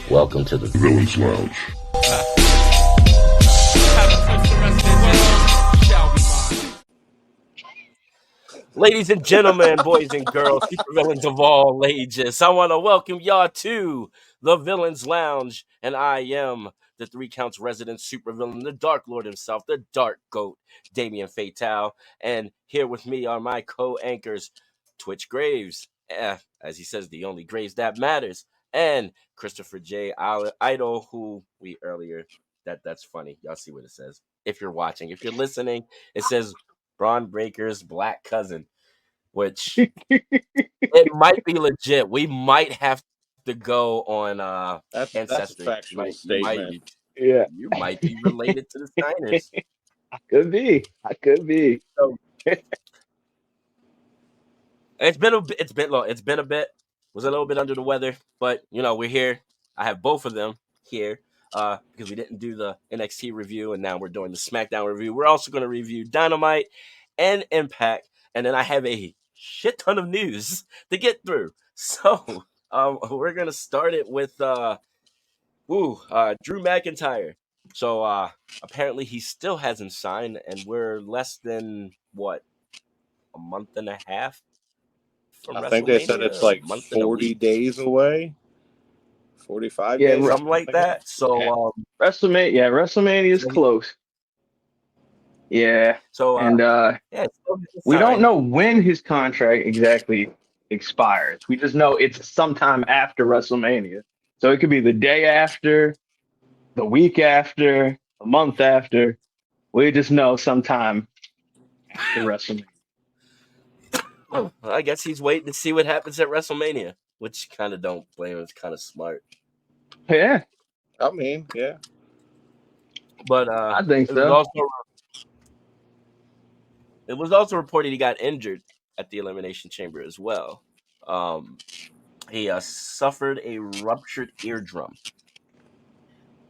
Welcome to the Villains Lounge. Ladies and gentlemen, boys and girls, supervillains of all ages, I want to welcome y'all to the Villains Lounge, and I am the Three Counts resident supervillain, the Dark Lord himself, the Dark Goat, Damian Fatale, and here with me are my co-anchors, Twitch Graves, as he says, the only Graves that matters, and Christopher J. Idol, who we earlier, that's funny, y'all see what it says. If you're watching, if you're listening, it says Braun Breaker's black cousin, which it might be legit. We might have to go on That's ancestry. a factual statement. You might be related to the Steiners. I could be. So, it's been a bit. Was a little bit under the weather, but we're here. I have both of them here because we didn't do the NXT review, and now we're doing the SmackDown review. We're also going to review Dynamite and Impact, and then I have a shit ton of news to get through. So we're gonna start it with Drew McIntyre. So apparently he still hasn't signed, and we're less than a month and a half from I think they said it's like 40 days away. 45 days, something like that. So WrestleMania is close. Yeah. So we don't know when his contract exactly expires. We just know it's sometime after WrestleMania. So it could be the day after, the week after, a month after. We just know sometime after WrestleMania. Well, I guess he's waiting to see what happens at WrestleMania, which kind of don't blame him. It's kind of smart. Yeah. I mean, yeah. But I think so. It was also reported he got injured at the Elimination Chamber as well. He suffered a ruptured eardrum.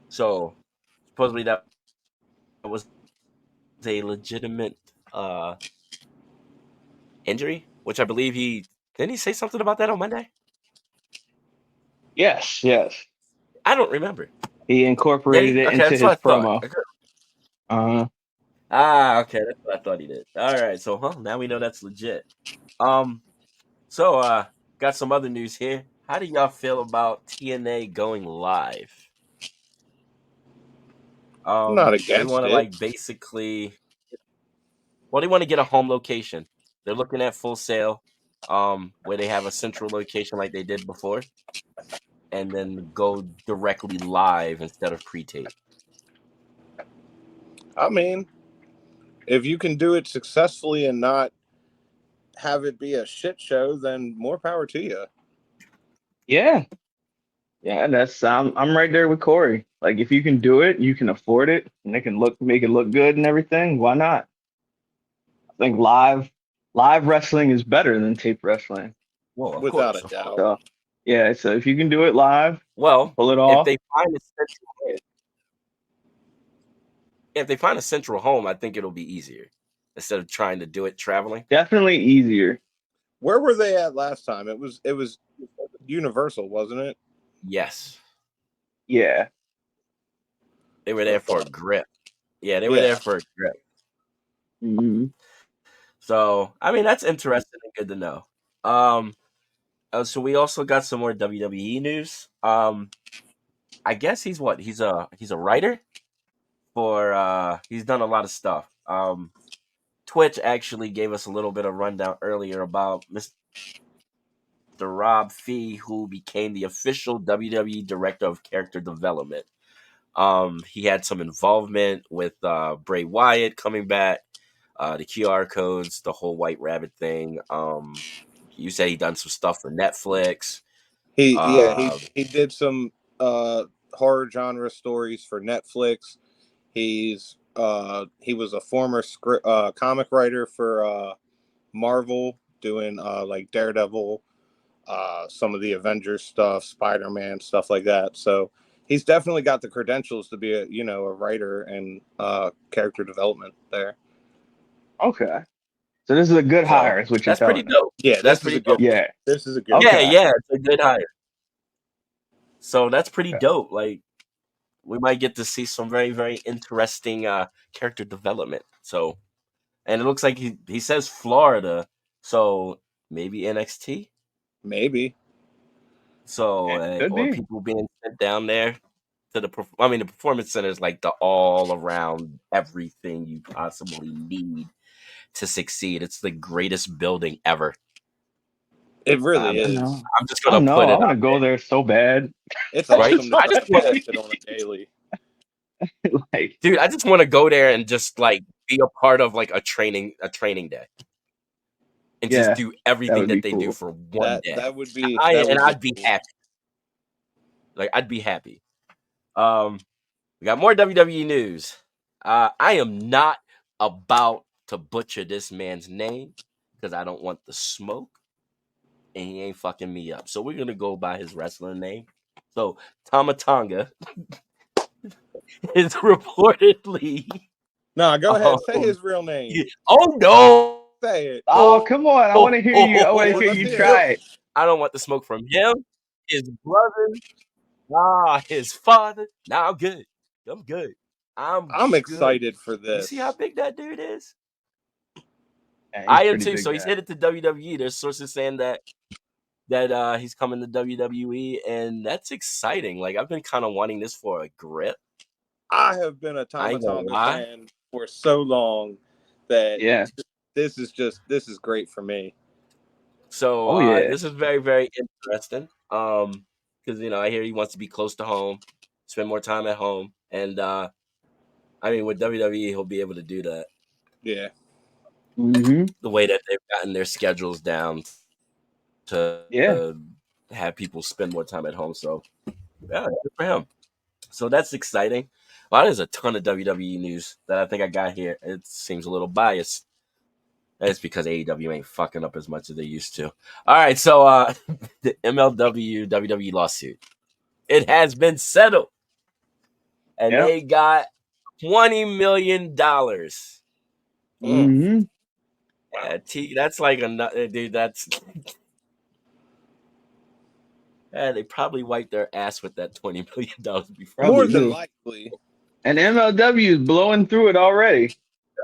So supposedly that was a legitimate injury, which I believe didn't he say something about that on Monday? Yes. I don't remember. He incorporated it into his promo. Okay, that's what I thought he did. All right, so now we know that's legit. So got some other news here. How do y'all feel about TNA going live? I'm not against it. They want to basically. Well, they want to get a home location. They're looking at Full Sail, where they have a central location like they did before, and then go directly live instead of pre-tape. I mean, if you can do it successfully and not have it be a shit show, then more power to you. Yeah, that's I'm right there with Corey. Like, if you can do it, you can afford it, and it can make it look good and everything. Why not? I think live wrestling is better than tape wrestling. Well, without a doubt. So if you can do it live, pull it off. If they find a central home, I think it'll be easier instead of trying to do it traveling. Definitely easier. Where were they at last time? It was Universal, wasn't it? Yes. Yeah. They were there for a grip. Yeah, they were there for a grip. Mm-hmm. So, I mean, that's interesting and good to know. So we also got some more WWE news. I guess he's a writer for he's done a lot of stuff. Twitch actually gave us a little bit of rundown earlier about Mr. Rob Fee, who became the official WWE Director of Character Development. He had some involvement with Bray Wyatt coming back, the QR codes, the whole White Rabbit thing. You said he done some stuff for Netflix. He did some horror genre stories for Netflix. He was a former comic writer for Marvel, doing like Daredevil, some of the Avengers stuff, Spider-Man, stuff like that. So he's definitely got the credentials to be a writer and character development there. Okay. So this is a good hire, is what you're telling me. That's pretty dope. Yeah, that's pretty dope. Yeah. This is a good Okay. Yeah, it's a good hire. So that's pretty dope. Like we might get to see some very, very interesting character development. So, and it looks like he says Florida, so maybe NXT. Maybe. So, Could or be. people being sent down there to I mean, the performance center is like the all around everything you possibly need to succeed. It's the greatest building ever. It really I'm, I is. know. I'm just I gonna know. put I it want to out go there so bad. It's there, right? awesome to I just drive want to, past it on a daily. Like, dude. I just want to go there and just like be a part of like a training day, and just yeah, do that everything would be that they do cool. for one day. That would be And I'd be cool. happy. Like I'd be happy. We got more WWE news. I am not about to butcher this man's name because I don't want the smoke, and he ain't fucking me up. So we're gonna go by his wrestler name. So Tamatanga is reportedly. Nah, go Um, ahead. Say his real name. oh no! Say it. Oh, come on! I want to hear you. I want to Yeah, hear let's you hear it. try it. I don't want the smoke from him, his brother, his father. Nah, I'm good. I'm good. I'm I'm good. excited for You see how this. big that dude is? Yeah, he's I a am pretty too. big So he's guy. headed to WWE. There's sources saying that he's coming to WWE, and that's exciting. Like I've been kind of wanting this for a grip. I have been a I Tama ain't gonna Tonga lie. fan for so long that Yeah. this is great for me. So Oh yeah. this is very, very interesting. Because I hear he wants to be close to home, spend more time at home, and I mean with WWE he'll be able to do that. Yeah. Mm-hmm. The way that they've gotten their schedules down to Yeah. have people spend more time at home. So yeah, good for him. So that's exciting. Well, there's a ton of WWE news that I think I got here. It seems a little biased. That's because AEW ain't fucking up as much as they used to. All right, so the MLW WWE lawsuit. It has been settled. And Yep. they got $20 million. Mm. Mm-hmm. Wow. That's like another dude. That's they probably wiped their ass with that $20 million before More Probably they. than do. likely. And MLW is blowing through it already.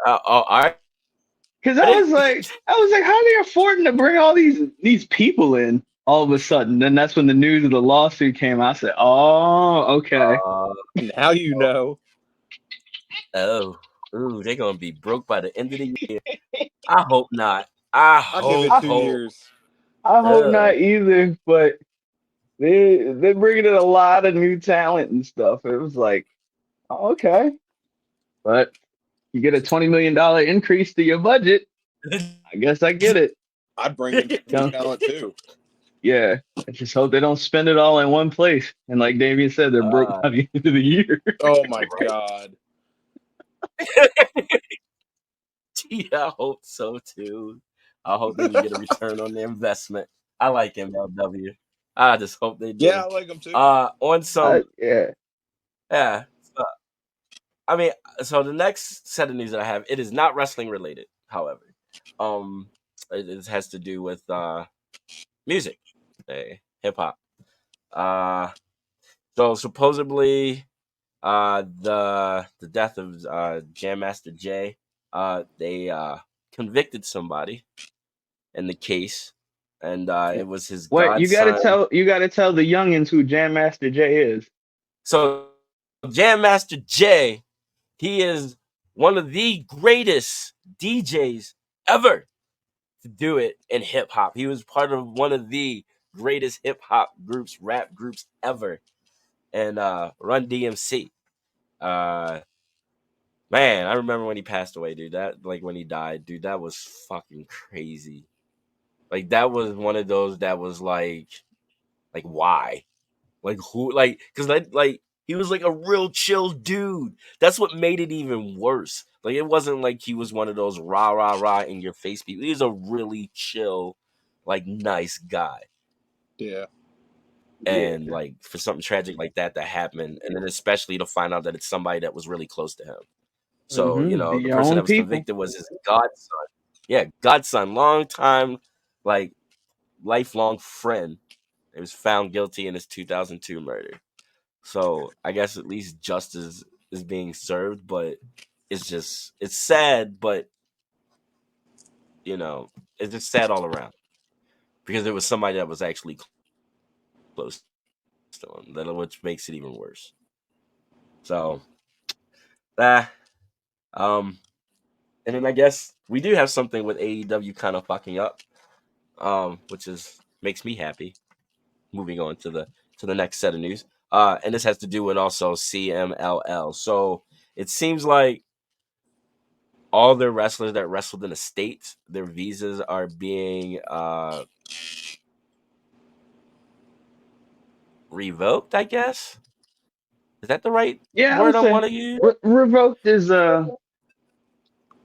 All right. Cause I was like, how are they affording to bring all these people in all of a sudden? Then that's when the news of the lawsuit came out. I said, oh, okay. Uh, Now you know. oh, ooh, they're gonna be broke by the end of the year. I hope not. I I'll give it hope. I, 2 years. I hope Uh, not either, but they're bringing in a lot of new talent and stuff. It was like, oh, okay, but you get a $20 million increase to your budget. I guess I get it. I'd bring in some new You know? talent too. Yeah. I just hope they don't spend it all in one place. And like Damian said, they're broke uh, by the end of the year. Oh my right. god. Yeah, I hope so too. I hope they can get a return on their investment. I like MLW. I just hope they Yeah, do. I like them too. On some, Yeah. yeah. I mean, so the next set of news that I have, it is not wrestling related. However, um, it has to do with music, hip hop. Uh, so supposedly, the death of Jam Master Jay, they convicted somebody in the case, and Yeah. it was his What godson. you gotta tell the youngins who Jam Master Jay is. So Jam Master Jay, he is one of the greatest DJs ever to do it in hip hop. He was part of one of the greatest hip hop groups, rap groups ever, and Run DMC. Uh, Man, I remember when he passed away, dude. That like when he died, dude. That was fucking crazy. Like that was one of those that was like why? Like who? Because like he was like a real chill dude. That's what made it even worse. Like it wasn't like he was one of those rah rah rah in your face people. He was a really chill, like nice guy. Yeah. Yeah. And like for something tragic like that happened, and then especially to find out that it's somebody that was really close to him. So Be the your person own that was people. convicted was his godson. Yeah, godson, long time, like lifelong friend, He was found guilty in his 2002 murder. So I guess at least justice is being served, but it's sad, but it's just sad all around because it was somebody that was actually close to him, which makes it even worse. So that and then I guess we do have something with AEW kind of fucking up, which makes me happy. Moving on to the next set of news, and this has to do with also CMLL. So it seems like all the wrestlers that wrestled in the States, their visas are being revoked, I guess. Is that the right Yeah, I word would I say want to use? revoked is a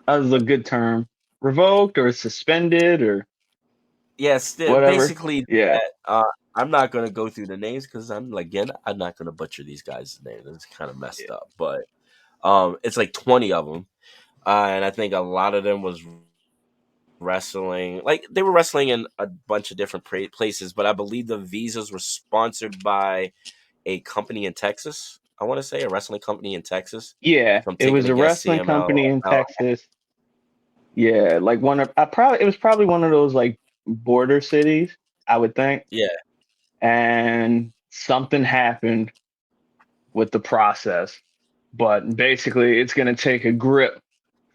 good term. Revoked or suspended or Yes, whatever. basically Yeah. that. I'm not going to go through the names because I'm not going to butcher these guys' names. It's kind of messed up, but it's like 20 of them, and I think a lot of them was wrestling. Like they were wrestling in a bunch of different places, but I believe the visas were sponsored by a company in Texas. I want to say a wrestling company in Texas. Yeah, So I'm it taking was a a guess. wrestling CML. company in Texas. Yeah, like it was probably one of those like border cities, I would think. Yeah. And something happened with the process. But basically it's gonna take a grip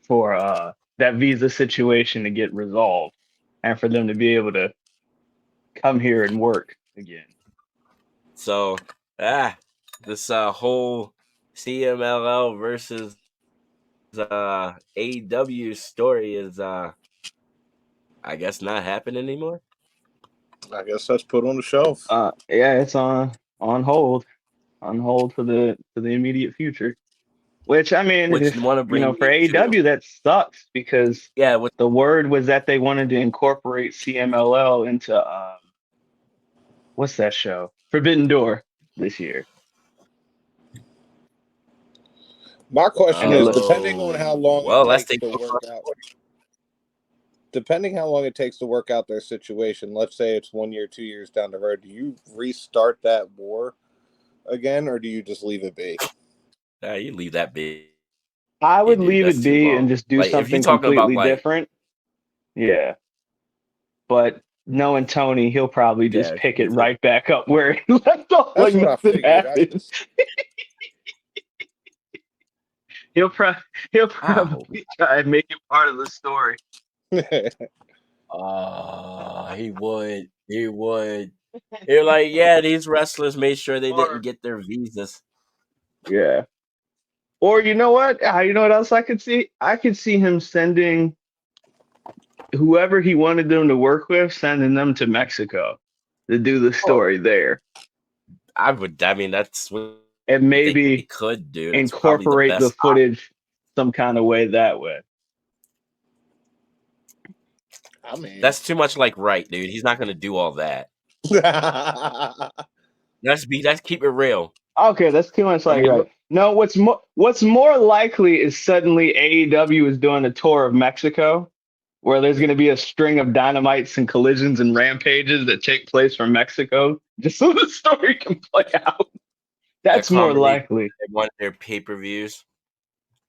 for that visa situation to get resolved and for them to be able to come here and work again. So this whole CMLL versus AEW story is I guess not happening anymore. I guess that's put on the shelf. Yeah, it's on hold for the immediate future. Which I mean, Which if want to bring for me to AEW that sucks because yeah. the word was that they wanted to incorporate CMLL into what's that show? Forbidden Door this year. My question And it is, looked depending on how long it Well, let's takes take to work out, depending how long it takes to work out their situation, let's say it's 1 year, 2 years down the road, do you restart that war again, or do you just leave it be? you leave that be, I would dude. leave That's it too be long. and just do Like if you're something talking about completely like different. Yeah. But knowing Tony, he'll probably just yeah, pick it you took right back up where he left off That's like what I nothing figured. I happened. just He'll he'll I hope. probably try and make it part of the story. He would. He would. You're like, yeah, these wrestlers made sure they didn't Or get their visas. yeah. Or you know what? You know what else I could see? I could see him sending whoever he wanted them to work with, sending them to Mexico to do the Oh, story there, I would. I mean, that's what and they maybe could do. That's probably the incorporate the best. footage some kind of way that way. I mean, That's too much like right, dude. He's not gonna do all that. Let's keep it real. Okay, that's too much I like mean, right. look, No, what's more likely is suddenly AEW is doing a tour of Mexico where there's going to be a string of dynamites and collisions and rampages that take place from Mexico just so the story can play out. a That's more combination likely. of one of their pay-per-views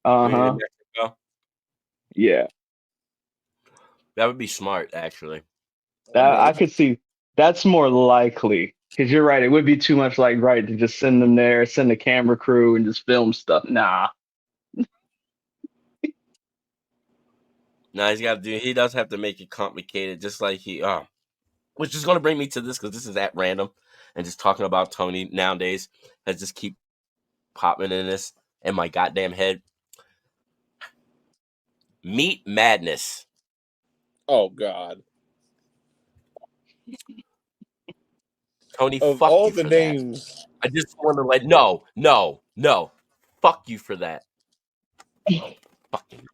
doing it in Uh-huh. Mexico. Yeah. That would be smart, actually. I maybe. could see that's more likely because you're right. It would be too much like right to just send them there, send a camera crew and just film stuff. Nah. Now he's got to do. He does have to make it complicated, just like he. Which is going to bring me to this because this is at random, and just talking about Tony nowadays has just keep popping in this in my goddamn head. Meat Madness. Oh God! Tony, Of fuck all you the for that. names, I just want to like, no, no, no. Fuck you for that. Fucking.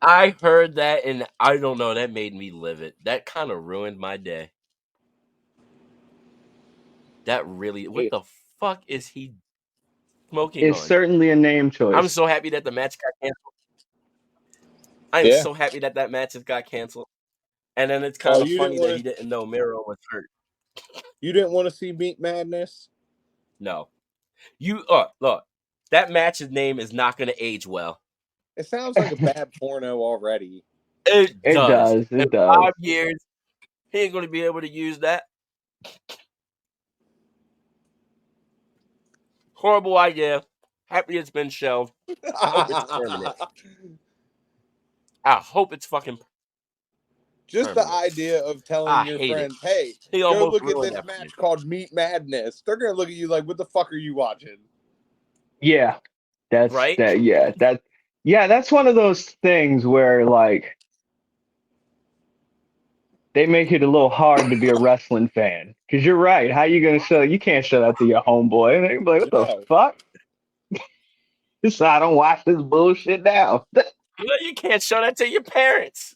I heard that and I don't know, that made me livid. That kind of ruined my day. That really, what It, the fuck is he smoking it's on? certainly a name I'm choice. so happy that the match got canceled. I am yeah, so happy that match has got canceled. And then it's Oh, kind of funny that he didn't know Miro was hurt. You didn't want to see Meat Madness? No. You look, that match's name is not going to age well. It sounds like a bad porno already. It does. It In does. 5 years, he ain't going to be able to use that. Horrible idea. Happy it's been shelved. Hope it's permanent. I hope it's fucking Just permanent. the idea of telling I your hate friends, it. hey, He go almost look at ruined this that for me. match called Meat Madness. They're going to look at you like, what the fuck are you watching? Yeah. That's Right? that. Yeah. That's one of those things where like they make it a little hard to be a wrestling fan. Because you're right. How you gonna show? You can't show that to your homeboy. And they're like, what the No. fuck? So I don't watch this bullshit now. You can't show that to your parents.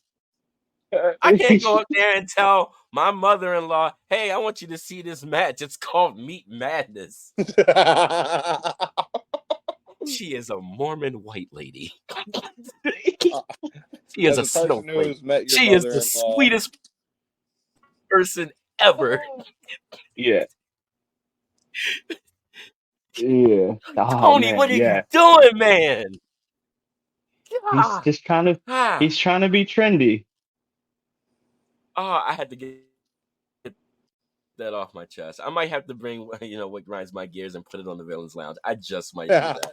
I can't go up there and tell my mother-in-law, hey, I want you to see this match. It's called Meat Madness. She is a Mormon white lady. She is As a a person who snowflake. has met your She is the mother-in-law, sweetest person ever. Yeah. Yeah. Oh Tony, man. what are you Yeah. doing, man? He's Ah, just kind of. ah. He's trying to be trendy. Oh, I had to get that off my chest. I might have to bring, what grinds my gears and put it on the Villains Lounge. I just might do that.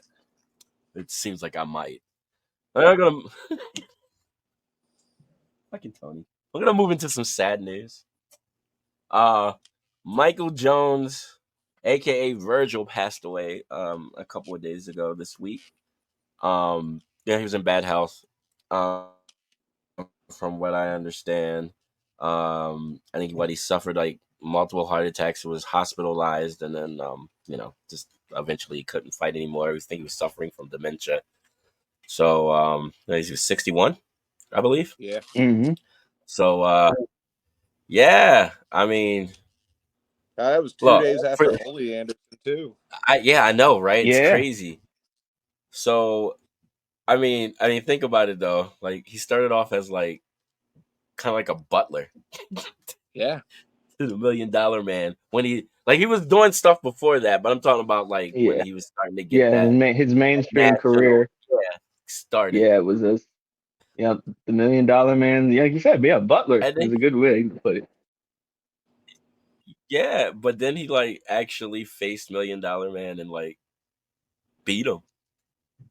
It seems like I might. I'm not gonna fucking Tony. We're gonna move into some sad news. Michael Jones, aka Virgil, passed away a couple of days ago this week. Yeah, he was in bad health. From what I understand. I think he suffered like multiple heart attacks. He was hospitalized, and then just eventually he couldn't fight anymore. I think he was suffering from dementia. So he was 61, I believe. yeah. Mm-hmm. So yeah, I mean, That was 2 look, days after Ole Anderson, too. I know, right? It's Yeah. crazy. So I mean, think about it though. Like he started off as like kind of like a butler. Yeah. To the $1 million man when he was doing stuff before that, but I'm talking about like when Yeah. he was starting to get Yeah. that His mainstream national career. started. Yeah. It was this. Yeah. The $1 Million Man. Yeah. Like you said, yeah. Butler And then is a good way to put it. yeah, but then he like actually faced $1 Million Man and like beat him.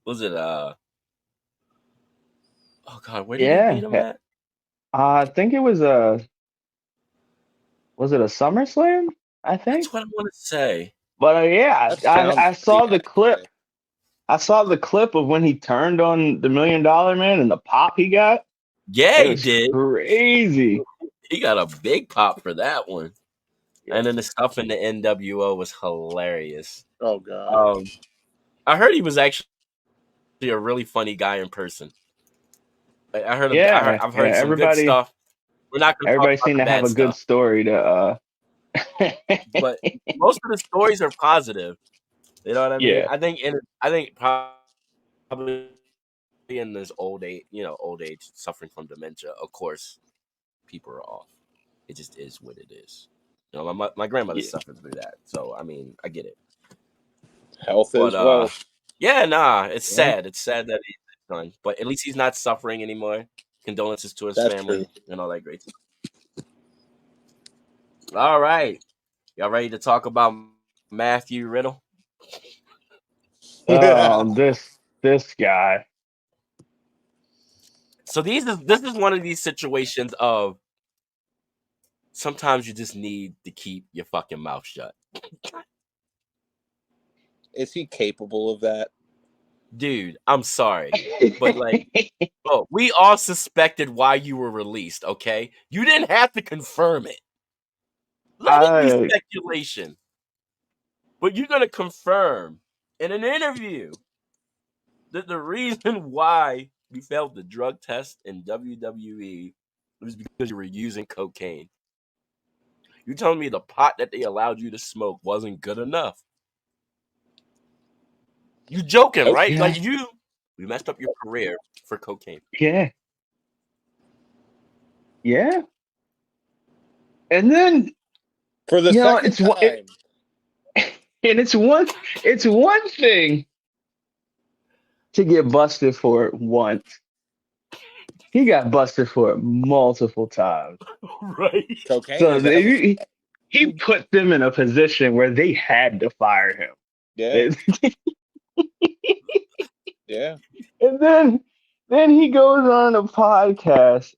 Was it oh god, where did he beat Yeah. him at? I think it was was it a SummerSlam? I That's think. what I want to say. But yeah, That sounds I saw pretty the clip. accurate. I saw the clip of when he turned on the $1 Million Man and the pop he got. Yeah, It he was did. crazy. He got a big pop for that one. Yeah. And then the stuff in the NWO was hilarious. Oh, God. I heard he was actually a really funny guy in person. Yeah. I've Yeah. heard some good stuff. We're not going to talk Everybody about seemed the to have bad a good stuff, story to but most of the stories are positive. You know what I mean? yeah. I think probably in this old age, suffering from dementia. Of course, people are off. It just is what it is. My grandmother Yeah. suffered through that, so I mean, I get it. Health But as well. yeah, nah, it's Yeah. sad. It's sad that he's done, but at least he's not suffering anymore. Condolences to his That's family true. and all that great stuff. All right. Y'all ready to talk about Matthew Riddle? This guy. So this is one of these situations of sometimes you just need to keep your fucking mouth shut. Is he capable of that? Dude, I'm sorry. But like, bro, we all suspected why you were released, okay? You didn't have to confirm it. Let it be I speculation. But you're gonna confirm in an interview that the reason why you failed the drug test in WWE was because you were using cocaine. You telling me the pot that they allowed you to smoke wasn't good enough? You joking, Nope. right? yeah. Like we messed up your career for cocaine. Yeah. Yeah. And then for the second time. And it's one thing to get busted for it once. He got busted for it multiple times. Right. Cocaine. So he put them in a position where they had to fire him. Yeah. Yeah. And then he goes on a podcast,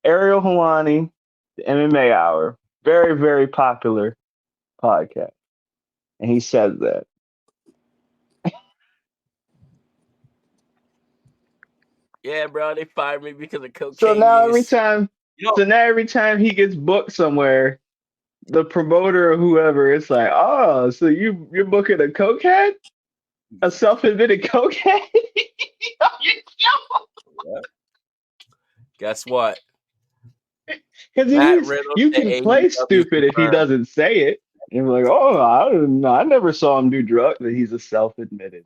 Ariel Helwani, the MMA Hour, very, very popular podcast. And he says that. Yeah, bro, they fired me because of cocaine So now use. every time he gets booked somewhere, the promoter or whoever, it's like, oh, so you're booking a cokehead? A self-admitted cokehead? Yeah. Guess what? Because you can play stupid if he doesn't say it. And you're like, oh, I never saw him do drugs, but he's a self-admitted.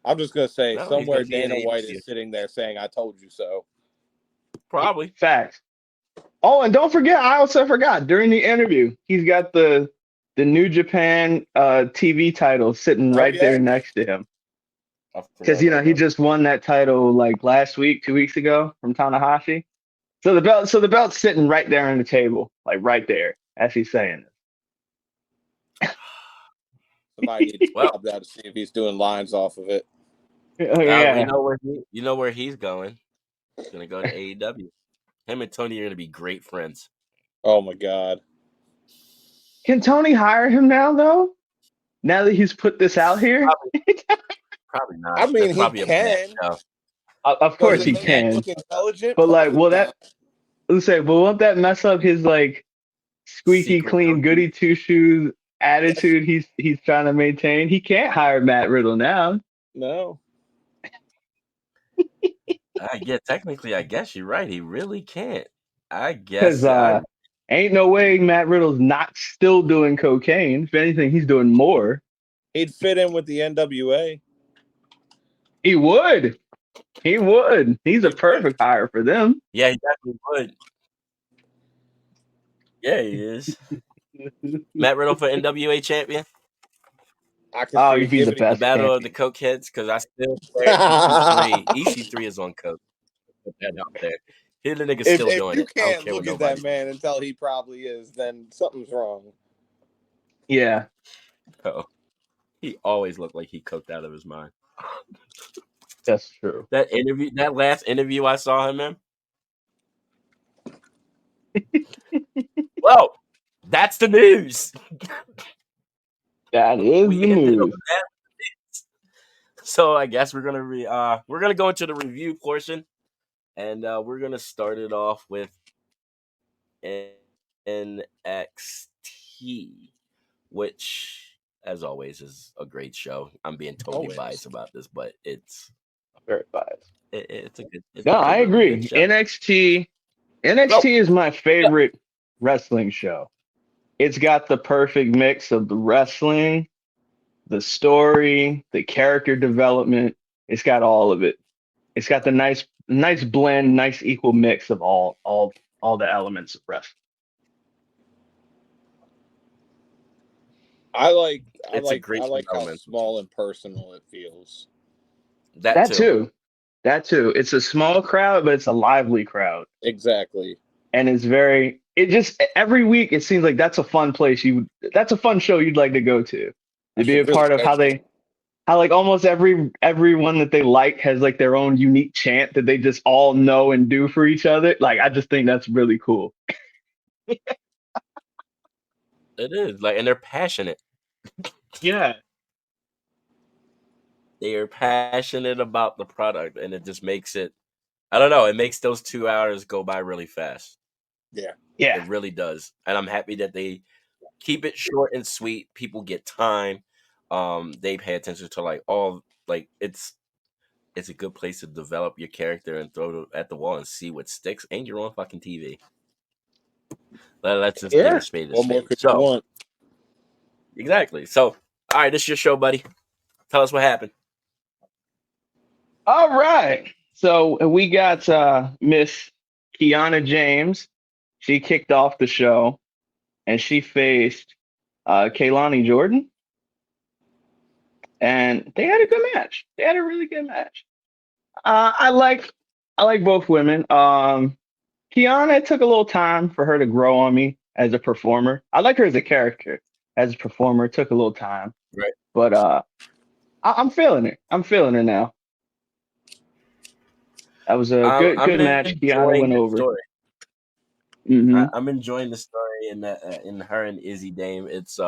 I'm just gonna say somewhere be Dana White is sitting there saying, "I told you so." Probably. Facts. Oh, and don't forget, I also forgot during the interview, he's got the New Japan TV title sitting right there next to him. Because he just won that title like last week, 2 weeks ago from Tanahashi. So the belt's sitting right there on the table, like right there, as he's saying it. Somebody needs to stop that to see if he's doing lines off of it. Yeah. You know where he's going. He's gonna go to AEW. Him and Tony are gonna be great friends. Oh my God. Can Tony hire him now though? Now that he's put this out here? Probably not. I mean, he can. Of course he can. Look intelligent, but like, won't that mess up his like squeaky clean goody two shoes attitude he's trying to maintain? He can't hire Matt Riddle now. No. Yeah, technically, I guess you're right. He really can't. I guess. Ain't no way Matt Riddle's not still doing cocaine. If anything, he's doing more. He'd fit in with the NWA. He would. He's a perfect hire for them. Yeah, he definitely would. Yeah, he is. Matt Riddle for NWA champion. He'd be the best. The battle of the cokeheads, because I still say EC3. EC3 is on coke. Put that out there. Here the nigga's still doing it. If you can't look at that man and tell he probably is, then something's wrong. Yeah. Oh, he always looked like he coked out of his mind. That's true. That last interview I saw him in. Well, that's the news. That is the news. So I guess we're gonna go into the review portion, and we're gonna start it off with NXT, which, as always, is a great show. I'm being totally biased about this, but it's very biased. It's a good. I agree. NXT is my favorite wrestling show. It's got the perfect mix of the wrestling, the story, the character development. It's got all of it. It's got the nice blend, nice equal mix of all the elements of wrestling. I like how small and personal it feels. That too. It's a small crowd, but it's a lively crowd. Exactly. And every week it seems like that's a fun place that's a fun show you'd like to go to be a part of how like almost everyone that they like has like their own unique chant that they just all know and do for each other. Like, I just think that's really cool. It is, like, and they're passionate. Yeah. They are passionate about the product, and it just makes it, I don't know, it makes those 2 hours go by really fast. Yeah. It really does. And I'm happy that they keep it short and sweet. People get time. They pay attention to it's a good place to develop your character and throw it at the wall and see what sticks. And you're on fucking TV. Let's just give a spade a spade. So, exactly. So, all right, this is your show, buddy. Tell us what happened. All right. So we got Miss Kiana James. she kicked off the show, and she faced Kaylani Jordan, and they had a good match. They had a really good match. I like both women. Kiana, it took a little time for her to grow on me as a performer. I like her as a character. As a performer, it took a little time. Right. But I'm feeling it. I'm feeling it now. That was a good match. Kiana went over. Story. Mm-hmm. I'm enjoying the story in her and Izzy Dame. It's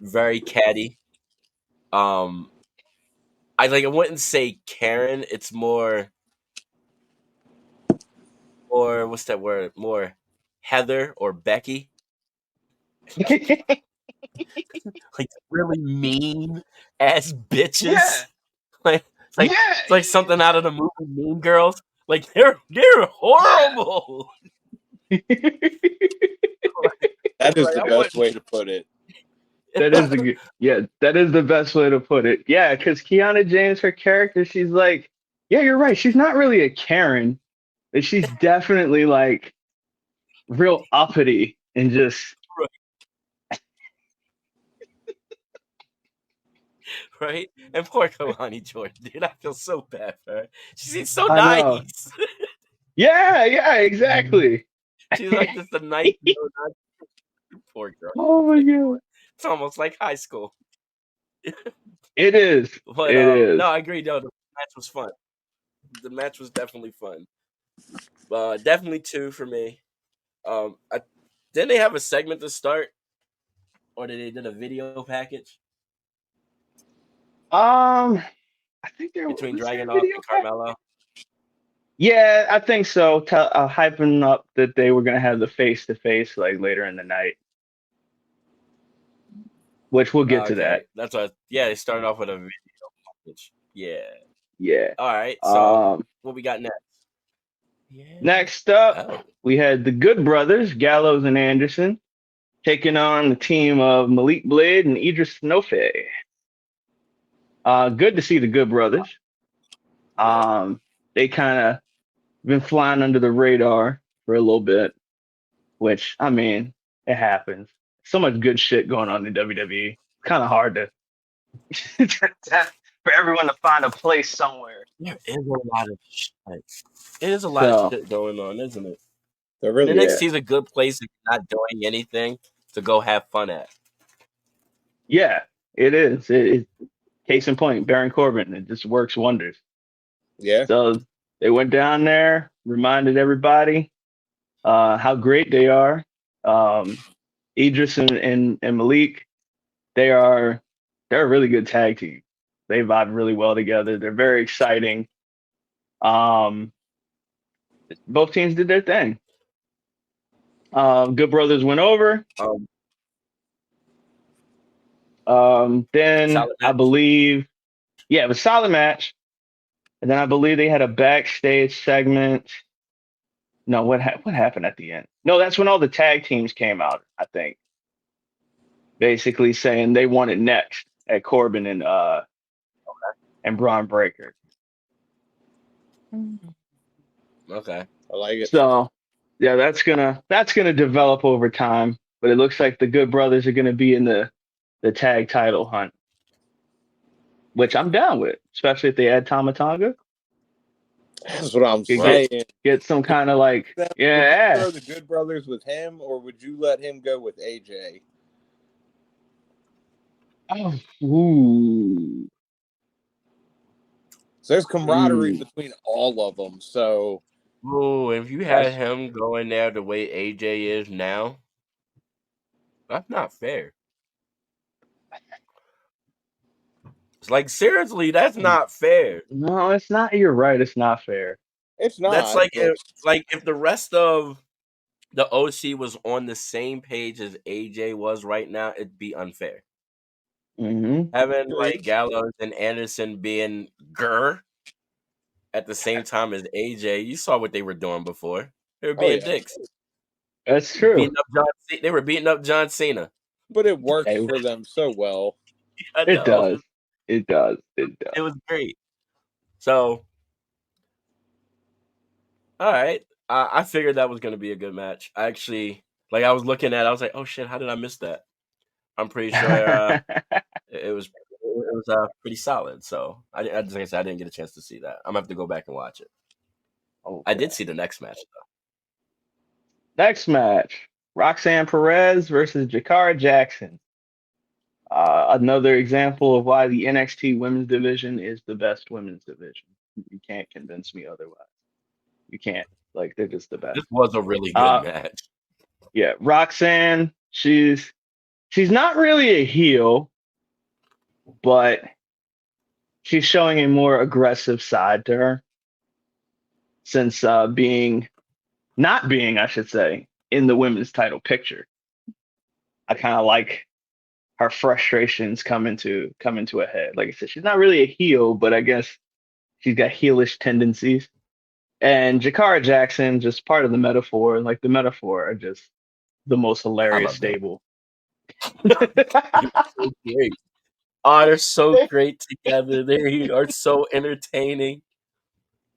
very catty. I wouldn't say Karen. It's more what's that word? More Heather or Becky. Like really mean ass bitches. Yeah. It's like something out of the movie Mean Girls. Like they're horrible. That is the best way to put it. That is that is the best way to put it. Yeah, because Kiana James, her character, she's like, yeah, you're right. She's not really a Karen, but she's definitely like real uppity and just right. And poor Kalani Jordan, dude, I feel so bad for her. She seems so I know. nice. Yeah, exactly. She's like just a nice, poor girl. Oh my god. It's almost like high school. It is. But It is. no, I agree. No, the match was fun. The match was definitely fun. Definitely 2 for me. Didn't they have a segment to start, or did a video package? I think there between was there a Dragunov video and Carmelo. Yeah, I think so. Hyping up that they were gonna have the face to face like later in the night, which we'll get to that. That's what. Yeah, they started off with a video package. Yeah. Yeah. All right. So what we got next? Yeah. Next up, we had the Good Brothers, Gallows and Anderson, taking on the team of Malik Blade and Idris Nofe. Good to see the Good Brothers. They kind of been flying under the radar for a little bit, which, I mean, it happens. So much good shit going on in WWE. It's kind of hard to for everyone to find a place somewhere. There is a lot of shit. It is a lot of shit going on, isn't it? There really NXT is a good place if you're not doing anything to go have fun at. Yeah, it is. It case in point, Baron Corbin. It just works wonders. Yeah. So they went down there, reminded everybody how great they are. Idris and Malik, they're a really good tag team. They vibe really well together. They're very exciting. Both teams did their thing. Good Brothers went over. Then I believe, it was a solid match. And then I believe they had a backstage segment. No, what happened at the end? No, that's when all the tag teams came out, I think. Basically saying they want it next at Corbin and Braun Breaker. Okay. I like it. So yeah, that's gonna develop over time. But it looks like the Good Brothers are gonna be in the tag title hunt. Which I'm down with, especially if they add Tama Tonga. That's what I'm saying. Get some kind of like, Would you throw the Good Brothers with him, or would you let him go with AJ? Oh, ooh. So there's camaraderie between all of them. So, if you had him going there the way AJ is now, that's not fair. It's like, seriously, that's not fair. No, it's not. You're right. It's not fair. It's not. That's like if the rest of the OC was on the same page as AJ was right now, it'd be unfair. Mm-hmm. Having like Gallows and Anderson being at the same time as AJ, you saw what they were doing before. They were being dicks. That's true. They were beating up John Cena. But it worked for them so well. It does. It does. It was great. So, all right. I figured that was going to be a good match. I actually, like, I was looking at it, I was like, oh shit, how did I miss that? I'm pretty sure it was pretty solid. So like I said, I didn't get a chance to see that. I'm gonna have to go back and watch it. I did see the next match though. Next match: Roxanne Perez versus Jakara Jackson. Another example of why the NXT women's division is the best women's division. You can't convince me otherwise. You can't. Like, they're just the best. This was a really good match. Yeah, Roxanne, she's not really a heel, but she's showing a more aggressive side to her since not being, I should say, in the women's title picture. I kind of like her frustrations come into a head. Like I said, she's not really a heel, but I guess she's got heelish tendencies. And Jakara Jackson, just part of the metaphor. Like, the metaphor are just the most hilarious stable. So great. Oh, they're so great together. They are so entertaining.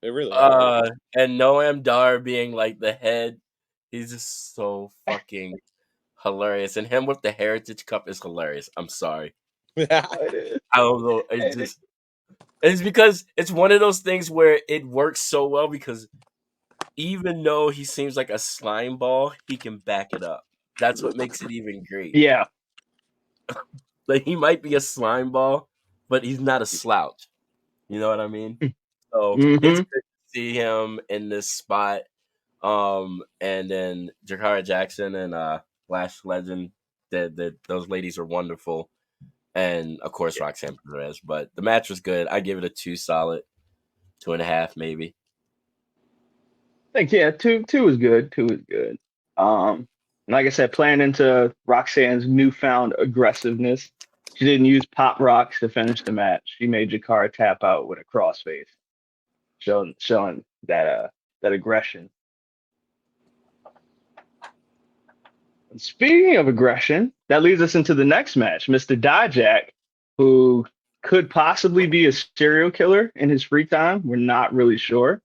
They really are. And Noam Dar being like the head, he's just so fucking hilarious. And him with the Heritage Cup is hilarious. I'm sorry. I don't know. It's because it's one of those things where it works so well because even though he seems like a slime ball, he can back it up. That's what makes it even great. Yeah. Like, he might be a slime ball, but he's not a slouch. You know what I mean? So it's good to see him in this spot. And then Jakara Jackson and Lash Legend, those ladies are wonderful. And of course Roxanne Perez. But the match was good. I give it a 2 solid, 2.5 maybe. I think, yeah, two is good. 2 is good. Like I said, playing into Roxanne's newfound aggressiveness, she didn't use pop rocks to finish the match. She made Jakara tap out with a crossface, showing that aggression. And speaking of aggression, that leads us into the next match. Mr. Dijak, who could possibly be a serial killer in his free time. We're not really sure.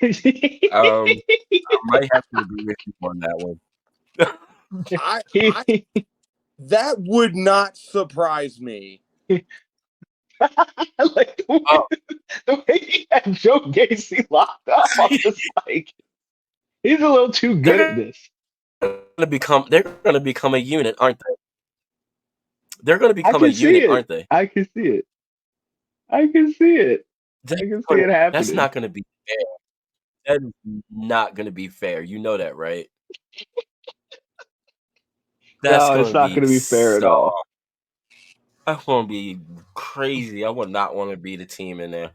I might have to agree with you on that one. That would not surprise me. Like, the way he had Joe Gacy locked up, I'm just like, he's a little too good at this. They're gonna become a unit, aren't they? They're gonna become a unit, aren't they? I can see it. I can see it happening. That's not gonna be fair. That is not gonna be fair. You know that, right? It's not gonna be fair at all. That's gonna be crazy. I would not want to be the team in there.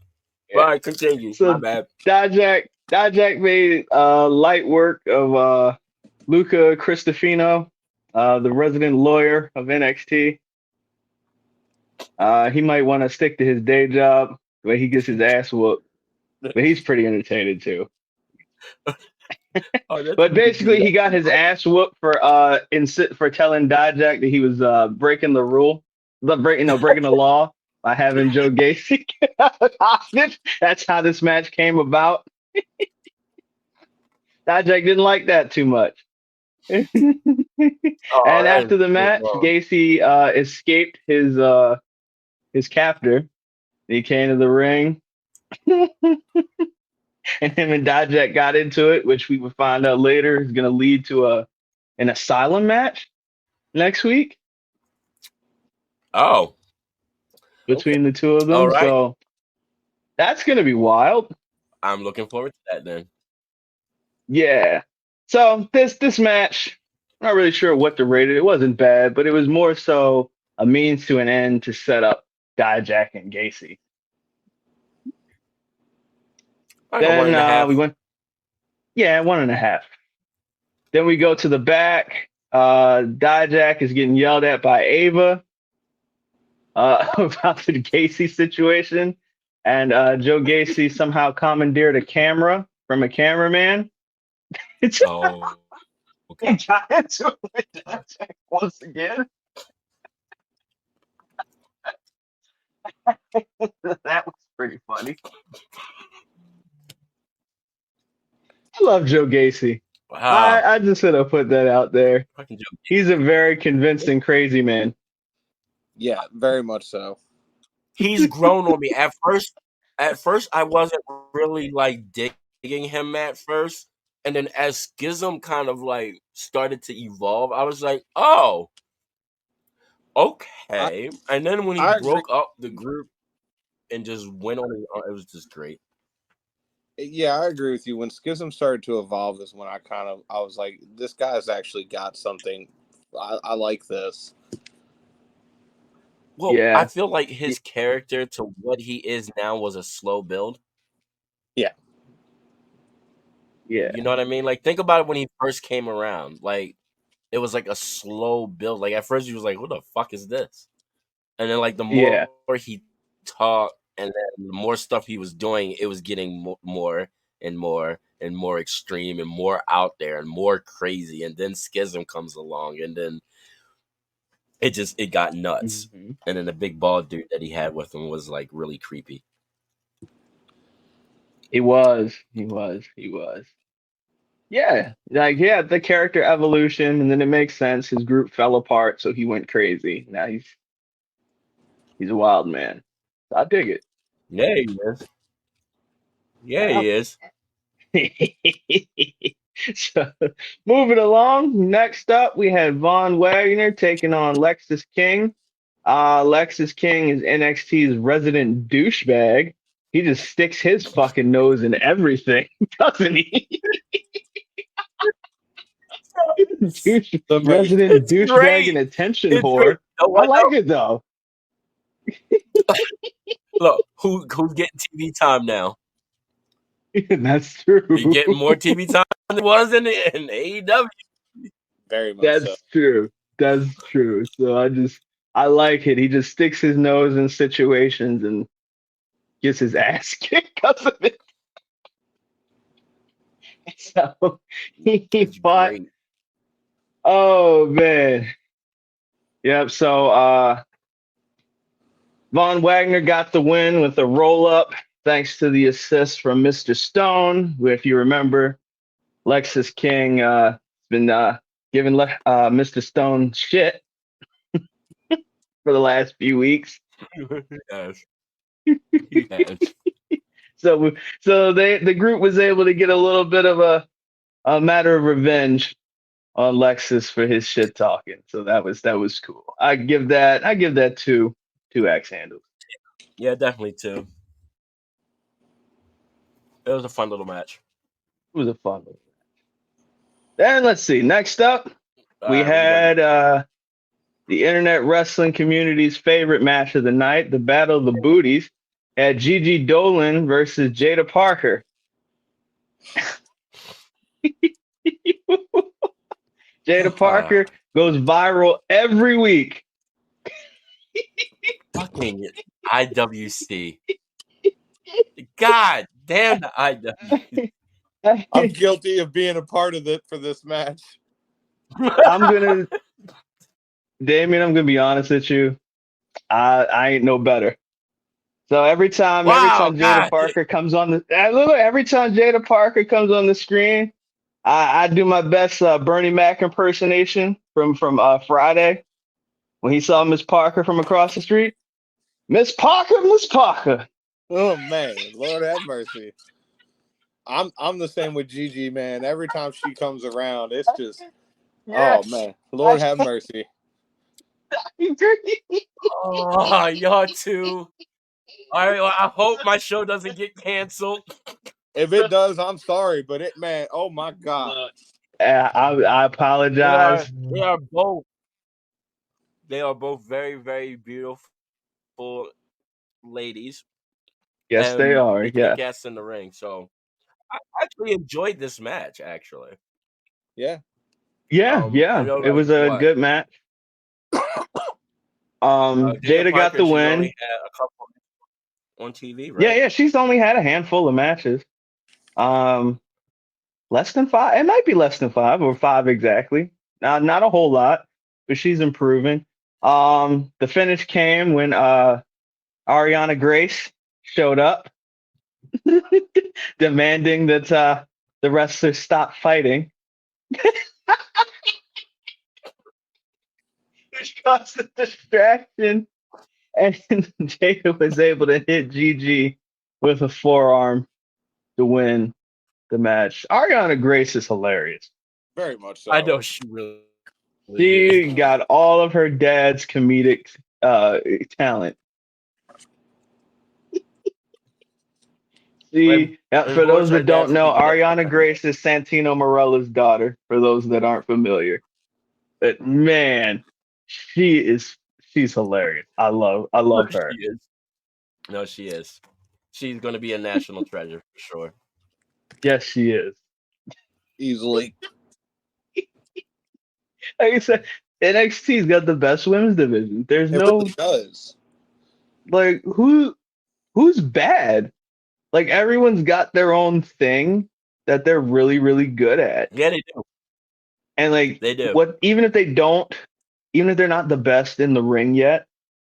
Yeah. All right, continue. So my bad. Dijak made light work of Luca Cristofino, the resident lawyer of NXT. He might want to stick to his day job where he gets his ass whooped, but he's pretty entertaining too. But basically, he got his ass whooped for telling Dijak that he was breaking the rule, breaking the law by having Joe Gacy hostage. That's how this match came about. Dijak didn't like that too much. And after the match, Gacy escaped his captor. He came to the ring. And him and Dijak got into it, which we would find out later is going to lead to an asylum match next week. Oh. Between the two of them. All right. So that's going to be wild. I'm looking forward to that then. Yeah. So this match, I'm not really sure what to rate it. It wasn't bad, but it was more so a means to an end to set up Dijak and Gacy. Then we went, 1.5. Then we go to the back. Dijak is getting yelled at by Ava about the Gacy situation, and Joe Gacy somehow commandeered a camera from a cameraman. Oh, okay. He got into it with Dijak once again. That was pretty funny. I love Joe Gacy. Wow. I just want to put that out there. Fucking Joe. He's a very convincing crazy man. Yeah, very much so. He's grown on me. At first I wasn't really like digging him at first. And then as Schism kind of like started to evolve, I was like, oh, okay. And then when he I agree. broke up the group and just went on his own, it was just great. Yeah, I agree with you. When Schism started to evolve is when I was like, this guy's actually got something. I like this. Well, I Yeah, feel like his character to what he is now was a slow build. Yeah. yeah, You know what I mean? Like, think about it when he first came around. Like, it was like a slow build. Like, at first, he was like, "What the fuck is this?" And then, like, the yeah. more he talked and then the more stuff he was doing, it was getting more and more and more extreme and more out there and more crazy. And then Schism comes along, and then it got nuts. Hmm. And then the big bald dude that he had with him was like really creepy. He was. Yeah, like yeah, the character evolution, and then it makes sense. His group fell apart, so he went crazy. Now he's a wild man. I dig it. Yeah, he is. Yeah, Yeah. he is. So moving along, next up we had Von Wagner taking on Lexis King. Lexis King is NXT's resident douchebag. He just sticks his fucking nose in everything, doesn't he? The Resident It's douchebag and great. attention It's great. whore. You know I what like though? it though. Look, who's getting TV time now? That's You're true. getting more TV time than it was in AEW. very much so. That's true. That's true. So I like it. He just sticks his nose in situations and gets his ass kicked because of it. So he It's fought. great. Oh man. Yep. So Von Wagner got the win with a roll up thanks to the assist from Mr. Stone, who, if you remember, Lexis King been giving Mr. Stone shit for the last few weeks. Yes. Yes. So the group was able to get a little bit of a matter of revenge on Lexus for his shit talking. So that was cool. I give that two axe handles. Yeah, definitely too. It was a fun little match. It was a fun one. Then let's see. Next up, All we right, what we got had next? the internet wrestling community's favorite match of the night, the Battle of the Booties, at Gigi Dolan versus Jada Parker. Jada Parker goes viral every week. Fucking IWC. God damn the IWC. I'm guilty of being a part of it for this match. Damian, I'm gonna be honest with you. I ain't no better. So every time Jada God. Parker comes on every time Jada Parker comes on the screen, I do my best Bernie Mac impersonation from Friday when he saw Miss Parker from across the street. Miss Parker, Miss Parker. Oh man, Lord have mercy. I'm the same with Gigi, man. Every time she comes around, it's just oh man, Lord have mercy. Oh, y'all too. All right, well, I hope my show doesn't get canceled. If it does, I'm sorry, but it man, oh my god. I apologize. They are both. They are both very, very beautiful ladies. Yes, they are. They Yeah. kick ass in the ring. So I actually enjoyed this match. Actually, Yeah. Yeah. I know, It like was a what good match. Jada Jada got Parker. the She's only win. had a couple on TV, right? Yeah. She's only had a handful of matches. Less than 5. It might be less than 5 or 5 exactly. Not a whole lot, but she's improving. The finish came when Ariana Grace showed up, demanding that the wrestlers stopped fighting. Which caused a distraction, and Jada was able to hit Gigi with a forearm to win the match. Ariana Grace is hilarious. Very much so. I know she really She is. got all of her dad's comedic talent. See, for those that don't know, Ariana Grace is Santino Marella's daughter. For those that aren't familiar, but man, she's hilarious. I love her. She is. No, she is. She's going to be a national treasure for sure. Yes, she is. Easily. Like I said, NXT's got the best women's division. There's It no really does. like who's bad. Like everyone's got their own thing that they're really, really good at. Yeah, they do. And like they do. Even if they're not the best in the ring yet,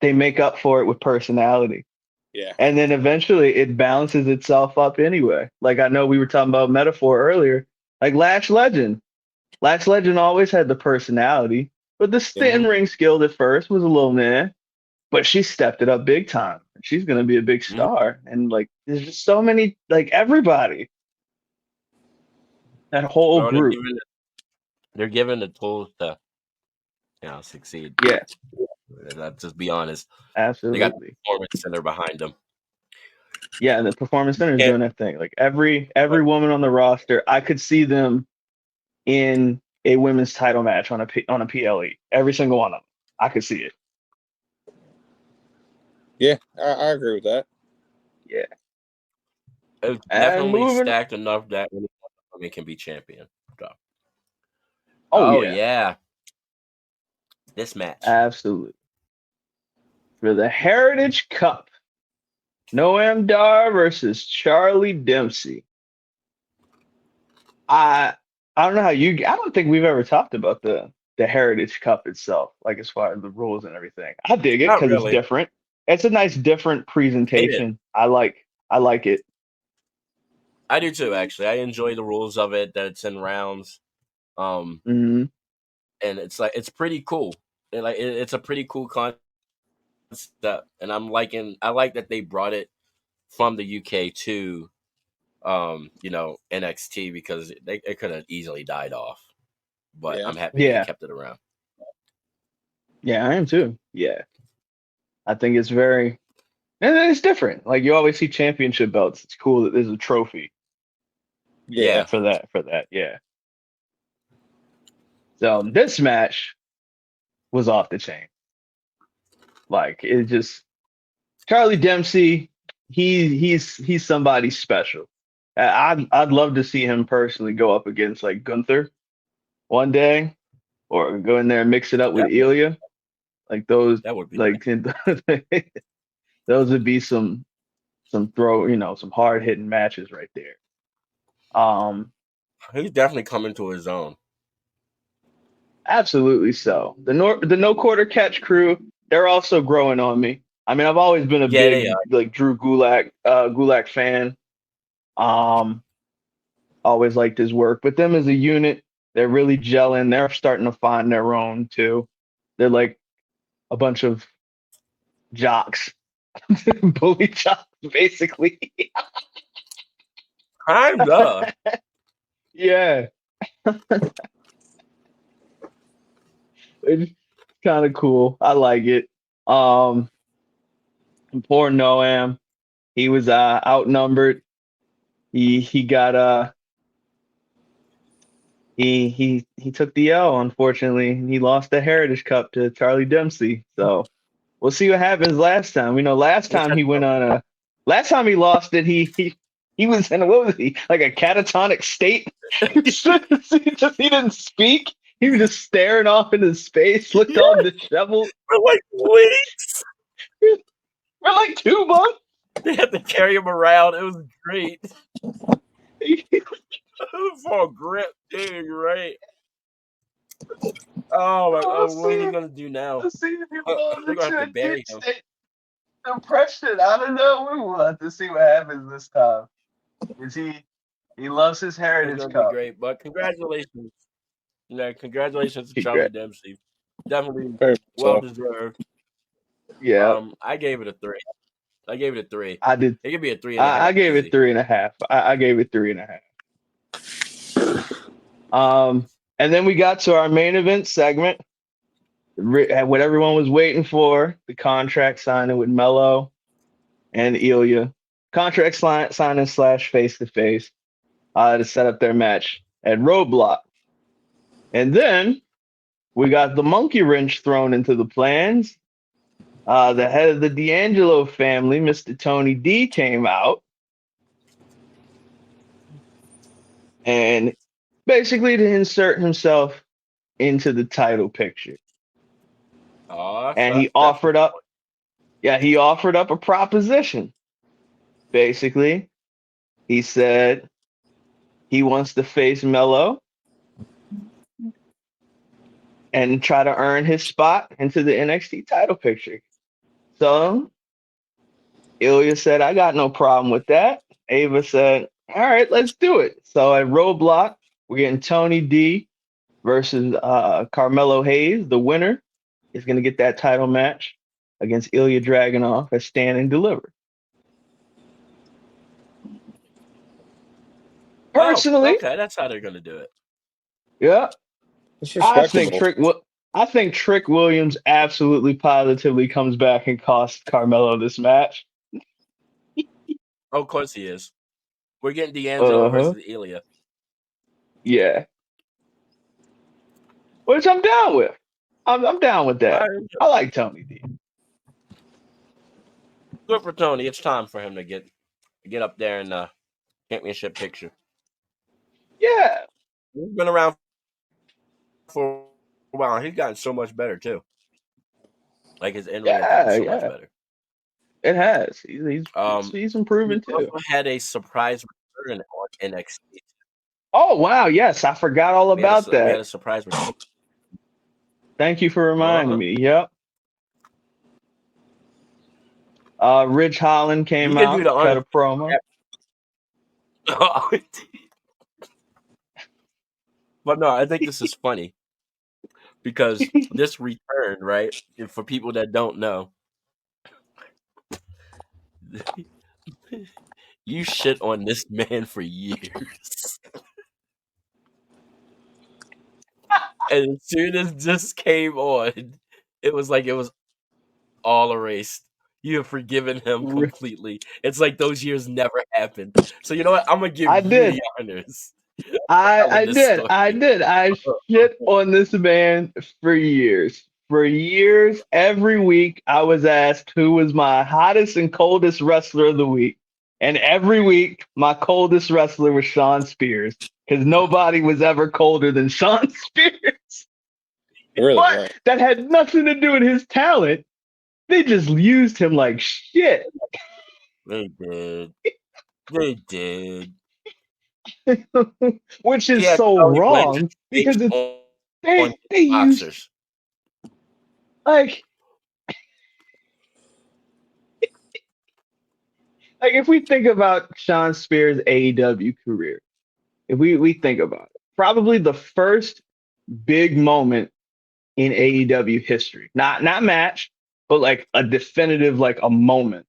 they make up for it with personality. Yeah. And then eventually it balances itself up anyway. Like I know we were talking about metaphor earlier. Like Lash Legend. Lash Legend always had the personality, but the in-ring skill at first was a little meh. But she stepped it up big time. She's gonna be a big star. And like there's just so many, like everybody. That whole group. They're given the tools to succeed. Yeah. Let's just be honest. Absolutely. They got the performance center behind them. Yeah, and the performance center is doing that thing. Like every woman on the roster, I could see them in a women's title match on a PLE. Every single one of them. I could see it. Yeah, I agree with that. Yeah. It's definitely stacked enough that women can be champion. So. Oh yeah. This match. Absolutely. For the Heritage Cup. Noam Dar versus Charlie Dempsey. I don't know how I don't think we've ever talked about the Heritage Cup itself, like as far as the rules and everything. I dig it because it's different. It's a nice different presentation. I like it. I do too, actually. I enjoy the rules of it, that it's in rounds. And it's pretty cool. It's a pretty cool concept, and I like that they brought it from the UK to NXT, because it could have easily died off. But I'm happy they kept it around. Yeah, I am too. Yeah. I think it's and it's different. Like you always see championship belts. It's cool that there's a trophy. Yeah. For that. Yeah. So this match was off the chain. Like it just Charlie Dempsey, he's somebody special. I'd love to see him personally go up against like Gunther one day, or go in there and mix it up with Ilya. Like those, that would be like nice. Those would be some some hard hitting matches right there. He's definitely coming to his own. Absolutely so. The No Quarter Catch crew, they're also growing on me. I mean, I've always been a big like Drew Gulak fan. Always liked his work, but them as a unit, they're really gelling. They're starting to find their own too. They're like a bunch of jocks, bully jocks, basically. Kinda. Yeah. It's kind of cool. I like it. Poor Noam, he was outnumbered. He got he took the L, unfortunately. He lost the Heritage Cup to Charlie Dempsey. So we'll see what happens last time. We know last time he lost it, he was in what was he, like a catatonic state? He didn't speak. He was just staring off into space, looked all disheveled. For like weeks. For like 2 months. They had to carry him around. It was great. For a grip, dude, you're right. Oh my God, what are you gonna do now? We're gonna have to bury him. Depression. I don't know. We'll have to see what happens this time. He loves his It's Heritage gonna be Cup. great. But congratulations, congratulations to Charlie Congrats. Dempsey. Definitely Very much well so. deserved. Yeah, I gave it a 3. I gave it a 3. I did. It could be a 3.5 I gave it easy. 3.5. I gave it 3.5. And then we got to our main event segment, what everyone was waiting for, the contract signing with Melo and Ilya. Contract signing / face to face to set up their match at Roadblock. And then we got the monkey wrench thrown into the plans. The head of the D'Angelo family, Mr. Tony D, came out and basically to insert himself into the title picture. Oh, And so he that's offered up, he offered up a proposition. Basically, he said he wants to face Melo and try to earn his spot into the NXT title picture. So Ilya said, I got no problem with that. Ava said, all right, let's do it. So at Roadblock, we're getting Tony D versus Carmelo Hayes. The winner is going to get that title match against Ilya Dragunov at Stand and Deliver. Personally, okay, that's how they're gonna do it. yeah, It's I think respectable. Trick Williams absolutely positively comes back and costs Carmelo this match. Of course he is. We're getting D'Angelo Uh-huh. versus Ilya. Yeah. Which I'm down with. I'm down with that. I like Tony D. Good for Tony. It's time for him to get up there in the championship picture. Yeah. He's been around for a while. He's gotten so much better too. Like his in ring has gotten Yeah, so much yeah. better. It has. He's He improving also too. had a surprise return on NXT. Oh wow, yes, I forgot all about We had that. a surprise return. Thank you for reminding Uh-huh. me. Yep. Rich Holland You came can do out, the cut honor. a promo. But no, I think this is funny because this return, right? And for people that don't know, you shit on this man for years. And as soon as this came on, it was like it was all erased. You have forgiven him completely. It's like those years never happened. So you know what? I'm gonna give I you did. the honors I telling this did. story. I did. I shit on this man for years. For years, every week, I was asked who was my hottest and coldest wrestler of the week. And every week, my coldest wrestler was Shawn Spears because nobody was ever colder than Shawn Spears. It really But was. that had nothing to do with his talent. They just used him like shit. They did. They did. Which He is had so Tully Blanchard's wrong face because on his they used boxers. like if we think about Shawn Spears' AEW career, if we think about it, probably the first big moment in AEW history, not match, but like a definitive like a moment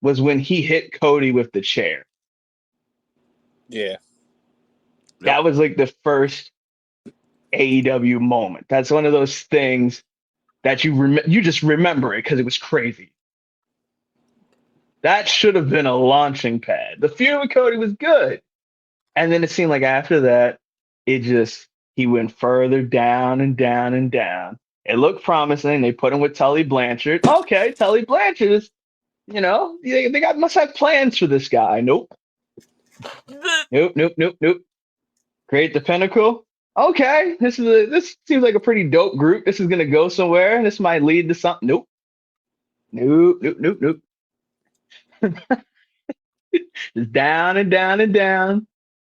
was when he hit Cody with the chair. Yeah. Yep. That was like the first AEW moment. That's one of those things that you just remember it because it was crazy. That should have been a launching pad. The feud with Cody was good. And then it seemed like after that, he went further down and down and down. It looked promising. They put him with Tully Blanchard. Okay, Tully Blanchard is, must have plans for this guy. Nope. Nope, nope, nope, nope. Create the Pinnacle. Okay, this seems like a pretty dope group. This is gonna go somewhere. This might lead to something. Nope. Nope, nope, nope, nope. Just down and down and down,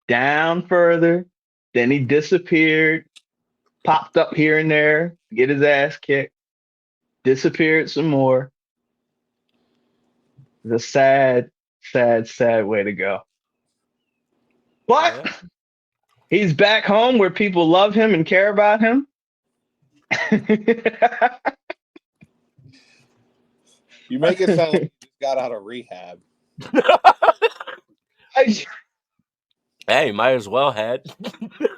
down further. Then he disappeared, popped up here and there, get his ass kicked, disappeared some more. It's a sad, sad, sad way to go. But he's back home where people love him and care about him. You make it sound like he just got out of rehab. Hey, might as well had.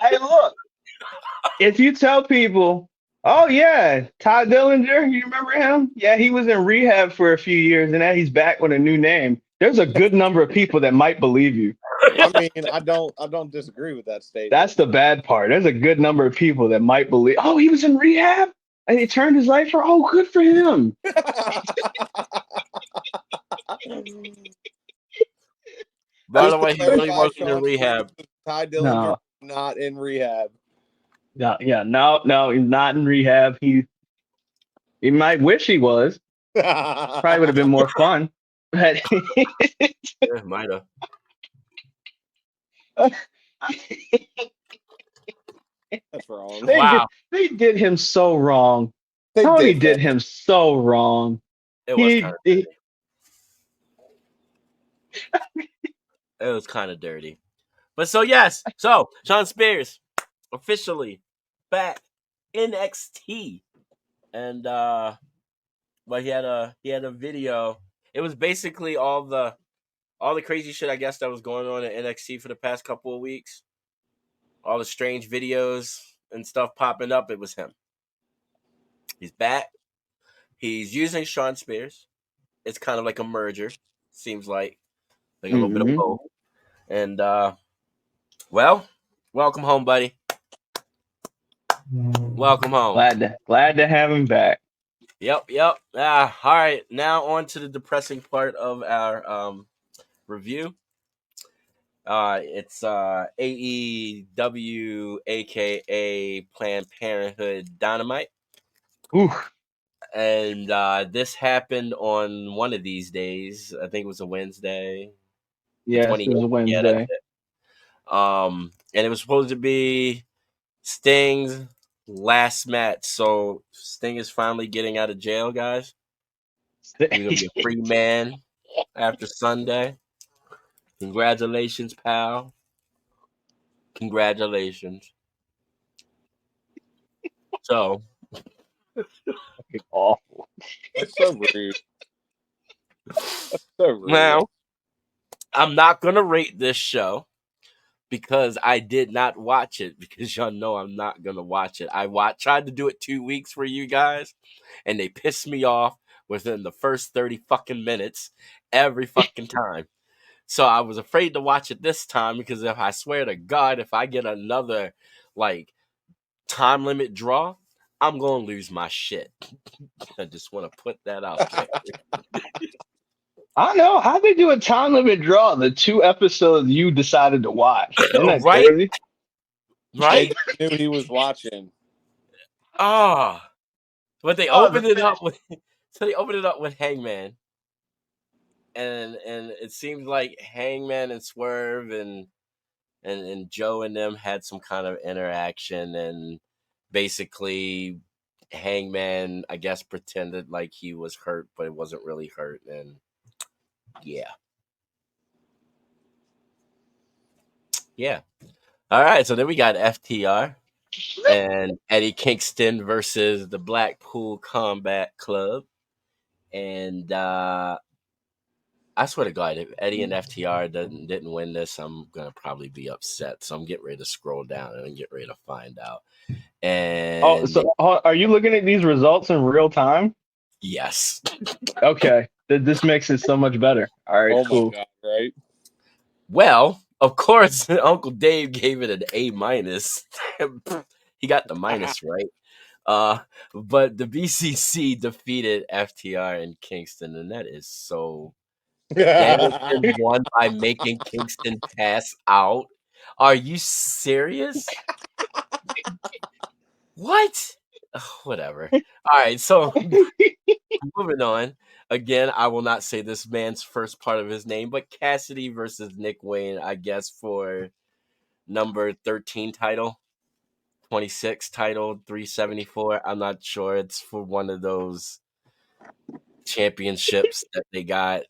Hey, look. If you tell people, oh yeah, Todd Dillinger, you remember him? Yeah, he was in rehab for a few years and now he's back with a new name. There's a good number of people that might believe you. I mean, I don't disagree with that statement. That's the bad part. There's a good number of people that might believe, oh, he was in rehab and he turned his life around. Oh, good for him. By the way, he really wasn't in rehab. Ty Dillinger not in rehab. No, he's not in rehab. He might wish he was. Probably would have been more fun. But Yeah, might have. That's wrong. They did him so wrong. Tony did him so wrong. It was kind of dirty. It was kind of dirty. But so yes, so Shawn Spears officially back in NXT, and but he had a video. It was basically all the crazy shit I guess that was going on in NXT for the past couple of weeks. All the strange videos and stuff popping up. It was him. He's back. He's using Shawn Spears. It's kind of like a merger. Seems like a little bit of both. And well, welcome home, buddy. Welcome home. Glad to have him back. Yep. All right, now on to the depressing part of our review. It's AEW, aka Planned Parenthood Dynamite. Ooh. And this happened on one of these days. I think it was a Wednesday. Yes, it was a Wednesday. Yeah, and it was supposed to be Sting's last match. So Sting is finally getting out of jail, guys. He's gonna be a free man after Sunday. Congratulations, pal. Congratulations. So awful. That's so rude. That's so rude. Now, I'm not gonna rate this show because I did not watch it, because y'all know I'm not gonna watch it. I tried to do it 2 weeks for you guys, and they pissed me off within the first 30 fucking minutes every fucking time. So I was afraid to watch it this time, because if I swear to God, if I get another like time limit draw, I'm gonna lose my shit. I just want to put that out there. I know. How'd they do a time limit draw? The 2 episodes you decided to watch. Isn't that Right? crazy? Right? They knew he was watching. But they opened it up with Hangman. And it seems like Hangman and Swerve and Joe and them had some kind of interaction, and basically Hangman, I guess, pretended like he was hurt, but it wasn't really hurt, and yeah. All right, so then we got FTR and Eddie Kingston versus the Blackpool Combat Club, and I swear to God, if Eddie and FTR didn't win this, I'm gonna probably be upset. So I'm getting ready to scroll down and get ready to find out. And are you looking at these results in real time? Yes. Okay, this makes it so much better. All right, cool. My God, right? Well, of course, Uncle Dave gave it an A-. He got the minus right. But the BCC defeated FTR and Kingston, and that is so. Danielson won by making Kingston pass out. Are you serious? What? Whatever. All right, so moving on. Again, I will not say this man's first part of his name, but Cassidy versus Nick Wayne, I guess, for number 13 title, 26 title, 374. I'm not sure. It's for one of those championships that they got.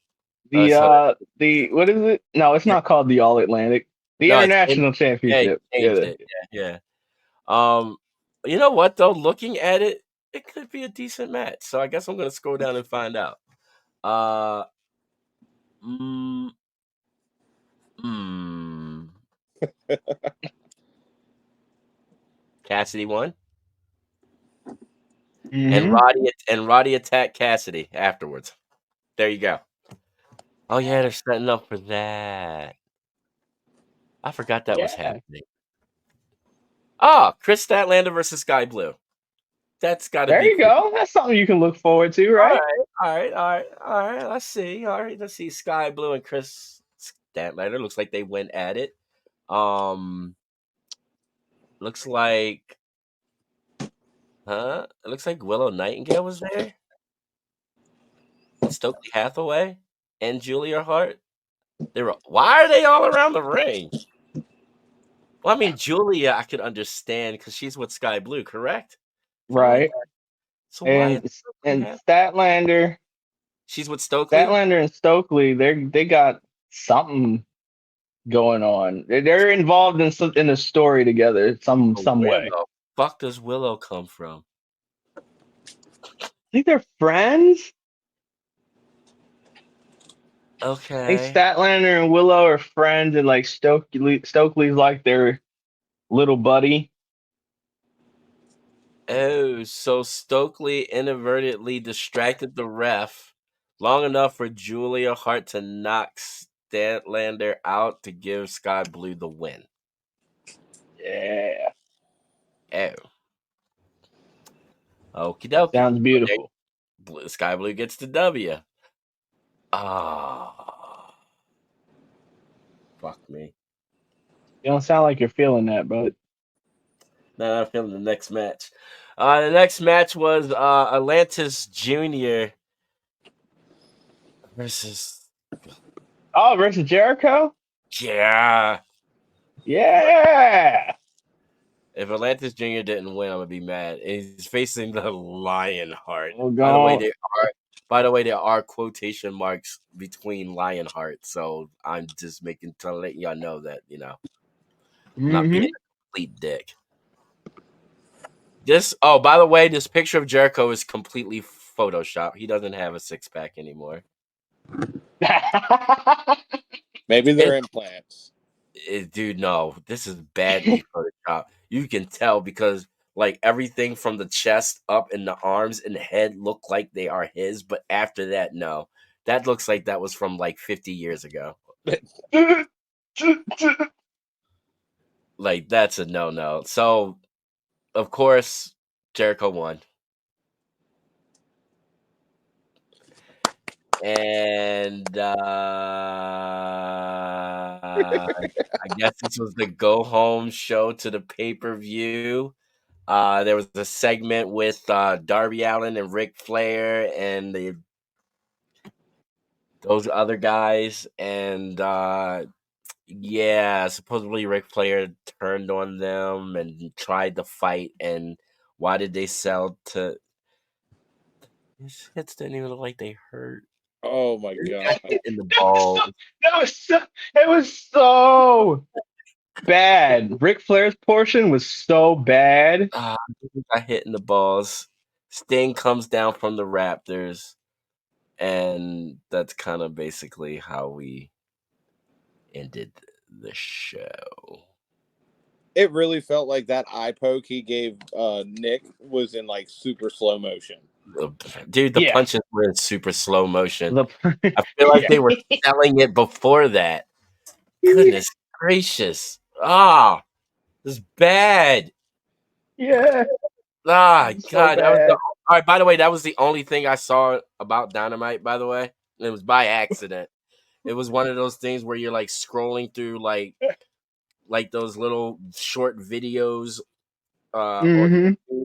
The what is it? No, it's not called the All Atlantic. The No, international it championship. changed Yeah. it. Yeah. You know what though? Looking at it, it could be a decent match. So I guess I'm gonna scroll down and find out. Uh, mm, mm. Cassidy won, and Mm-hmm. Roddy attacked Cassidy afterwards. There you go. Oh yeah, they're setting up for that. I forgot that was Yeah. happening. Oh, Chris Statlander versus Sky Blue. That's got to There be you cool. go. That's something you can look forward to, All right? right, all right, all right, all right. Let's see. All right, let's see. Sky Blue and Chris Statlander looks like they went at it. Um, looks like, huh? It looks like Willow Nightingale was there, and Stokely Hathaway, and Julia Hart. They were. Why are they all around the ring? Well, I mean, Julia, I could understand because she's with Sky Blue, correct? Something like Right. that. So why is And Stokely and Hathaway? She's with Stokely. Statlander and Stokely, they got something going on. They're involved in the story together But some where way. the fuck does Willow come from? I think they're friends. I think Okay. Statlander and Willow are friends, and like Stokely's like their little buddy. Oh, so Stokely inadvertently distracted the ref long enough for Julia Hart to knock Statlander out to give Sky Blue the win. Yeah, Oh. Okie dokie. sounds beautiful. Sky Blue gets the W. Ah. Fuck me. You don't sound like you're feeling that, bud. Now I'm feeling the next match. The next match was Atlantis Jr. versus Oh, versus Jericho. yeah. Yeah. If Atlantis Jr. didn't win, I'm gonna be mad. He's facing the Lionheart. We're By the way, going. there are quotation marks between Lionheart, so I'm just to let y'all know that I'm not being Mm-hmm. a complete dick. By the way, this picture of Jericho is completely Photoshop. He doesn't have a six pack anymore. Maybe they're implants. Dude, no, this is badly Photoshop. You can tell because like everything from the chest up and the arms and the head look like they are his, but after that, no. That looks like that was from like 50 years ago. Like that's a no. So, of course, Jericho won. And I guess this was the go home show to the pay-per-view. There was a segment with Darby Allin and Ric Flair and those other guys, and yeah, supposedly Ric Flair turned on them and tried to fight. And why did they sell to? His hits didn't even look like they hurt. Oh my god! In the balls. It was so bad. Ric Flair's portion was so bad. Got hit in the balls. Sting comes down from the Raptors, and that's kind of basically how we ended the show. It really felt like that eye poke he gave Nick was in like super slow motion. Dude, the Yeah. punches were in super slow motion. The- I feel like they were selling it before that. Goodness gracious. Ah, this is bad. Yeah. Ah, So God. bad. All right, by the way, that was the only thing I saw about Dynamite, by the way. It was by accident. It was one of those things where you're like scrolling through like those little short videos on Mm-hmm. YouTube.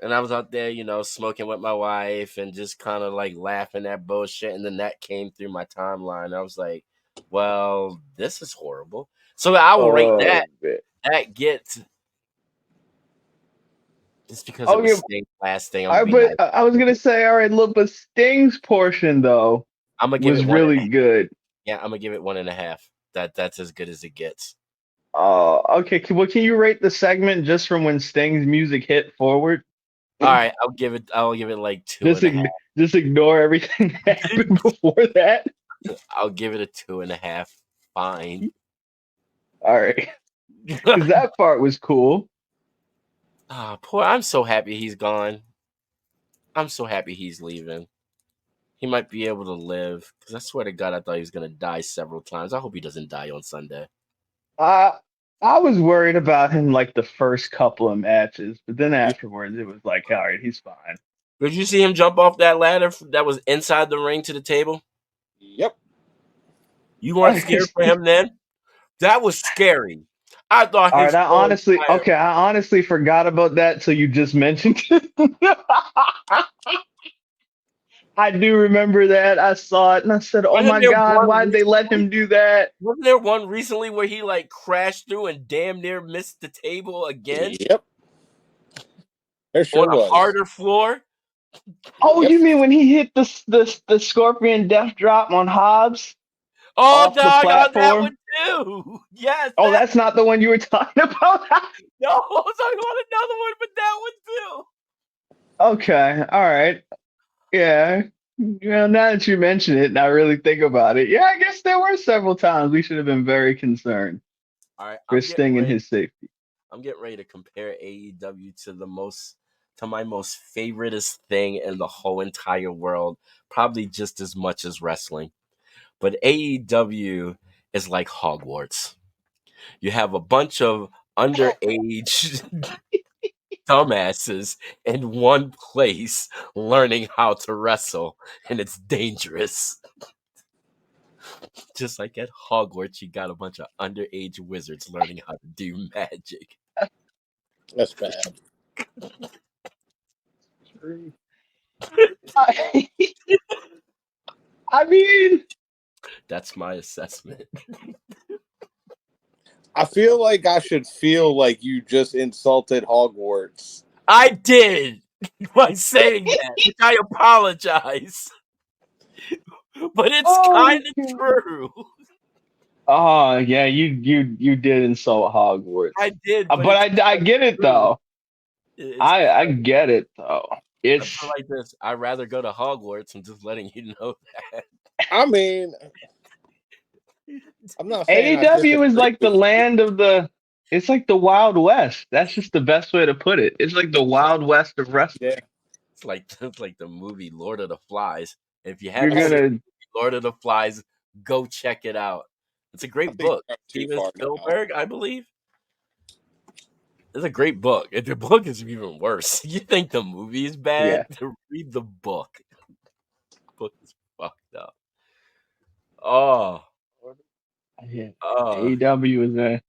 And I was out there, smoking with my wife and just kind of like laughing at bullshit. And then that came through my timeline. I was like, well, this is horrible. So I will rate that. That gets just because it was Okay, Sting's last thing. I'm gonna be nice. I was gonna say, all right, look, but Sting's portion though I'm gonna give was it one. really good. Yeah, I'm gonna give it 1.5. That's as good as it gets. Okay. Can you rate the segment just from when Sting's music hit forward? All right, I'll give it like two Just and a half. just ignore everything that happened before that. I'll give it a 2.5. Fine. All right, because that part was cool. Poor. I'm so happy he's gone. I'm so happy he's leaving. He might be able to live. Because I swear to God, I thought he was going to die several times. I hope he doesn't die on Sunday. I I was worried about him like the first couple of matches, but then afterwards it was like, all right, he's fine. Did you see him jump off that ladder that was inside the ring to the table? Yep. You weren't scared for him then? That was scary. I thought All his right, whole entire. I honestly forgot about that till you just mentioned it. I do remember that. I saw it and I said, "Oh Wasn't my there God, one why did they let recently? him do that?" Wasn't there one recently where he like crashed through and damn near missed the table again Yep. There sure on a was. harder floor? Oh, Yep. you mean when he hit the Scorpion Death Drop on Hobbs Oh, off the dog, on that platform? one too. Yes, Oh, that. that's not the one you were talking about. No, I was talking about another one, but that one too. Okay, all right, yeah. Well, now that you mention it, and I really think about it, yeah, I guess there were several times we should have been very concerned All right, for Sting and his safety. I'm getting ready to compare AEW to my most favoriteest thing in the whole entire world, probably just as much as wrestling. But AEW is like Hogwarts. You have a bunch of underage dumbasses in one place learning how to wrestle, and it's dangerous. Just like at Hogwarts, you got a bunch of underage wizards learning how to do magic. That's bad. I, I mean, That's my assessment. I feel like I should feel like you just insulted Hogwarts. I did by saying that, which I apologize. But it's oh, kind of true. oh yeah, you did insult Hogwarts, I did, but but it's I get it true. though. It's I get it though. I It's feel like this. I'd rather go to Hogwarts. I'm just letting you know that. I mean, I'm not saying I AEW is disagree like the with you. land of the. It's like the Wild West. That's just the best way to put it. It's like the Wild West of wrestling. Yeah. It's like the movie Lord of the Flies. If you You're haven't seen gonna, Lord of the Flies, go check it out. It's a I great think book. you're too Steven far now. Spielberg, I believe. It's a great book. If the book is even worse. You think the movie is bad? yeah, Read the book. The book is fucked up. Oh, yeah. oh. AEW is a,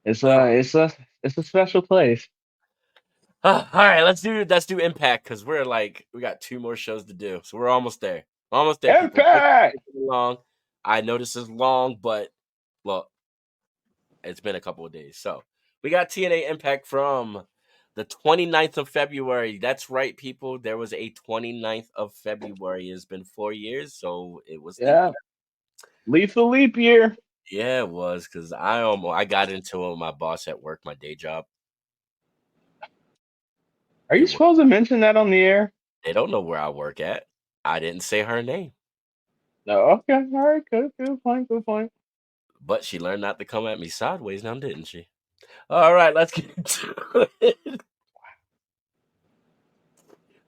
it's Oh. a, it's a, it's a special place. All right, let's do Impact because we got 2 more shows to do, so we're almost there. Almost there, people. Impact. Long. I know this is long, but look, it's been a couple of days. So we got TNA Impact from the 29th of February. That's right, people. There was a 29th of February. It's been 4 years, so it was leap Yeah, year. lethal leap year. Yeah, it was because I got into it with my boss at work, my day job. Are It you was, supposed to mention that on the air? they don't know where I work at. I didn't say her name, No. Okay. All right. Good point. Good point. but she learned not to come at me sideways now, didn't she? All right, let's get into it.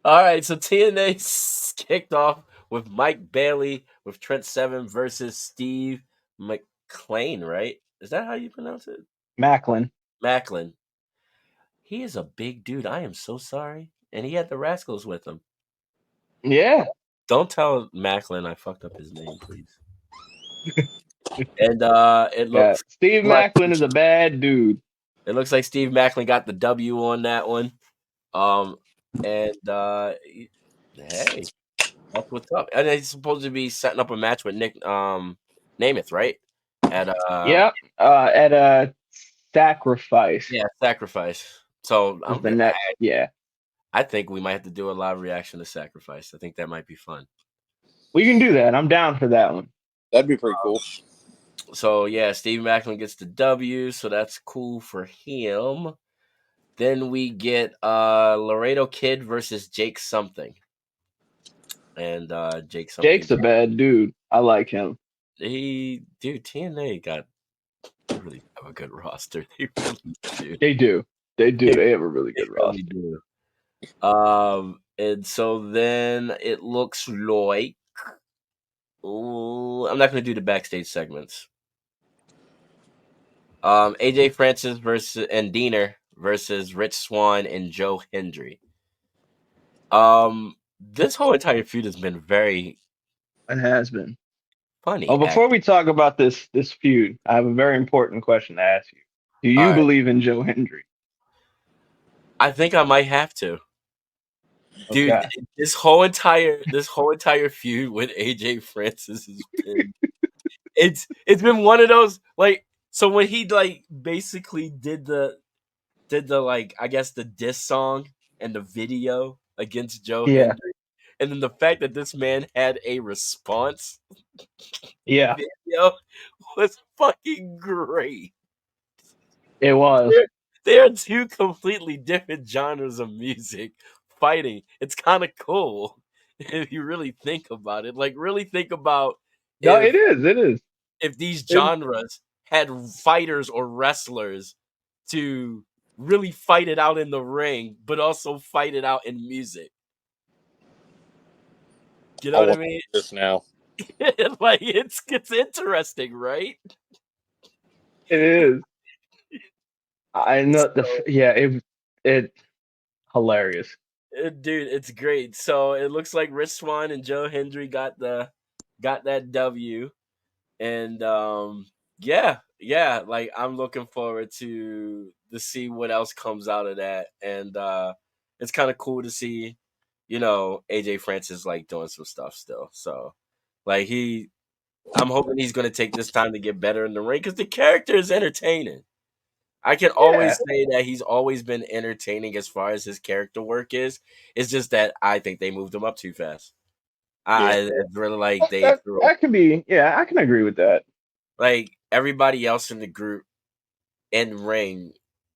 All right, so TNA kicked off with Mike Bailey with Trent Seven versus Steve McLean, right? Is that how you pronounce it? Macklin. Macklin. He is a big dude. I am so sorry. And he had the Rascals with him. Yeah. Don't tell Macklin I fucked up his name, please. And it Yeah. looks Steve like Macklin is a bad dude. Steve Macklin got the W on that one. Um, and hey, that's what's up. And he's supposed to be setting up a match with Nick Namath, right? At Yep. At a sacrifice yeah, Sacrifice. So is the next. Yeah. I think we might have to do a live reaction to Sacrifice. I think that might be fun. We can do that. I'm down for that one. That'd be pretty cool. So yeah, Steve Macklin gets the W, so that's cool for him. Then we get Laredo Kid versus Jake something. And Jake something. Jake's a bad dude. I like him. TNA they really have a good roster. They really do. They do. They do. They have a really good Really roster. do. And so then it looks like I'm not gonna do the backstage segments. AJ Francis versus and Diener versus Rich Swann and Joe Hendry. This whole entire feud has been very It has been. funny. Oh, before we talk about this feud, I have a very important question to ask you. Do All you right. believe in Joe Hendry? I think I might have to. Dude, Okay. this whole entire feud with AJ Francis has been it's been one of those like so when he like basically did the like I guess the diss song and the video against Joe Yeah. Hendry, and then the fact that this man had a response Yeah. video was fucking great. It was. They're two completely different genres of music fighting. It's kind of cool if you really think about it. Like, really think about No, it is. It is. if these It, genres had fighters or wrestlers to really fight it out in the ring, but also fight it out in music. You know what I mean? This now. Like it's interesting, right? it is. I know it hilarious. Dude, it's great. So it looks like Rich Swann and Joe Hendry got that W, and yeah, like I'm looking forward to see what else comes out of that, and it's kind of cool to see, AJ Francis like doing some stuff still. So like I'm hoping he's gonna take this time to get better in the ring because the character is entertaining. I can always Yeah. say that he's always been entertaining as far as his character work is. It's just that I think they moved him up too fast. It's really like they threw That can be. Yeah, I can agree with that. like everybody else in the group in ring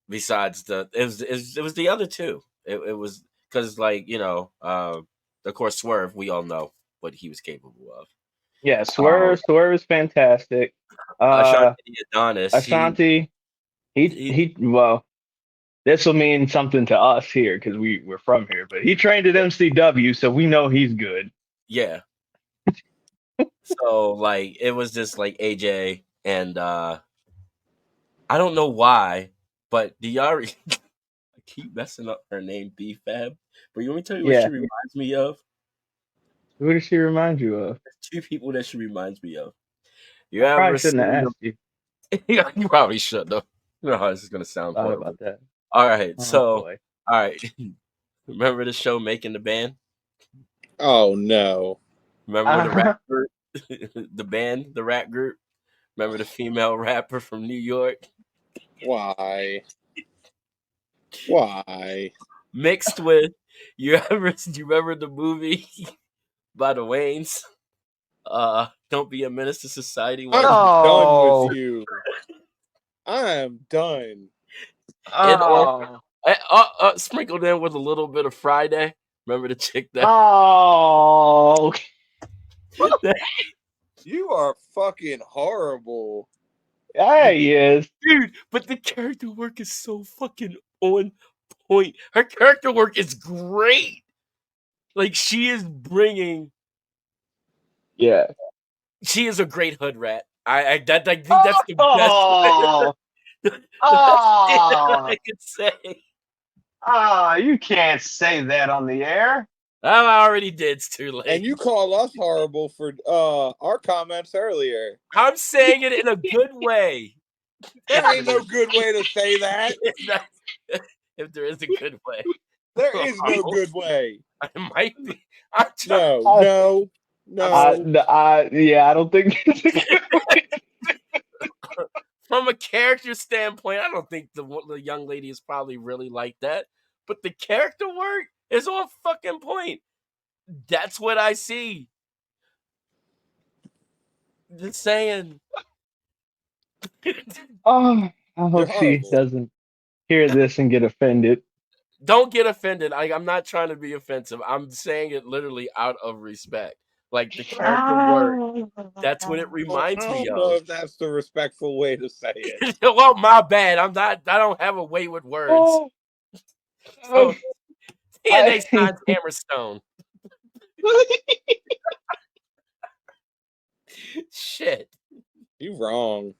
besides it was the other two. It was because of course Swerve, we all know what he was capable of. Yeah, Um, Swerve is fantastic. Ashanti Adonis, Ashanti, he well, this will mean something to us here because we're from here, but he trained at MCW, so we know he's good. yeah. So like it was just like AJ and I don't know why, but do y'all I keep messing up her name B-Fab. But you want me to tell you what she Yeah. reminds me of? Who does she remind you of? Two people that she reminds me of. You I probably ever shouldn't have seen asked you. You probably should though. You know how this is gonna sound Thought horrible. about that. All right, Oh so boy. all right. Remember the show Making the Band? Oh no. Remember the rap group? The band, the rap group? Remember the female rapper from New York? Why? Why? Mixed with do you remember the movie by the Waynes? Don't be a menace to society. I'm done with you. I am done. And or Oh. sprinkled in with a little bit of Friday. Remember the chick that? Oh. You are fucking horrible. Yeah, he is. Dude, but the character work is so fucking on point. Her character work is great. Like she is bringing. Yeah. She is a great hood rat. I think that's the best. Oh. The best Oh. I could say. Ah, you can't say that on the air. I already did. It's too late. And you call us horrible for our comments earlier. I'm saying it in a good way. There ain't no good way to say that. If there is a good way. There is no good way. It might be. I'm No. Yeah, I don't think. From a character standpoint, I don't think the young lady is probably really like that. But the character work is on fucking point. That's what I see. Just saying. Oh, I You're hope she horrible. doesn't hear this and get offended. Don't get offended. I'm not trying to be offensive. I'm saying it literally out of respect. Like the character work. That's what it Well, reminds I me don't know of. if that's the respectful way to say it. Well, my bad. I'm not. I don't have a way with words. Oh, So TNA I, signs Hammerstone. Shit. You wrong.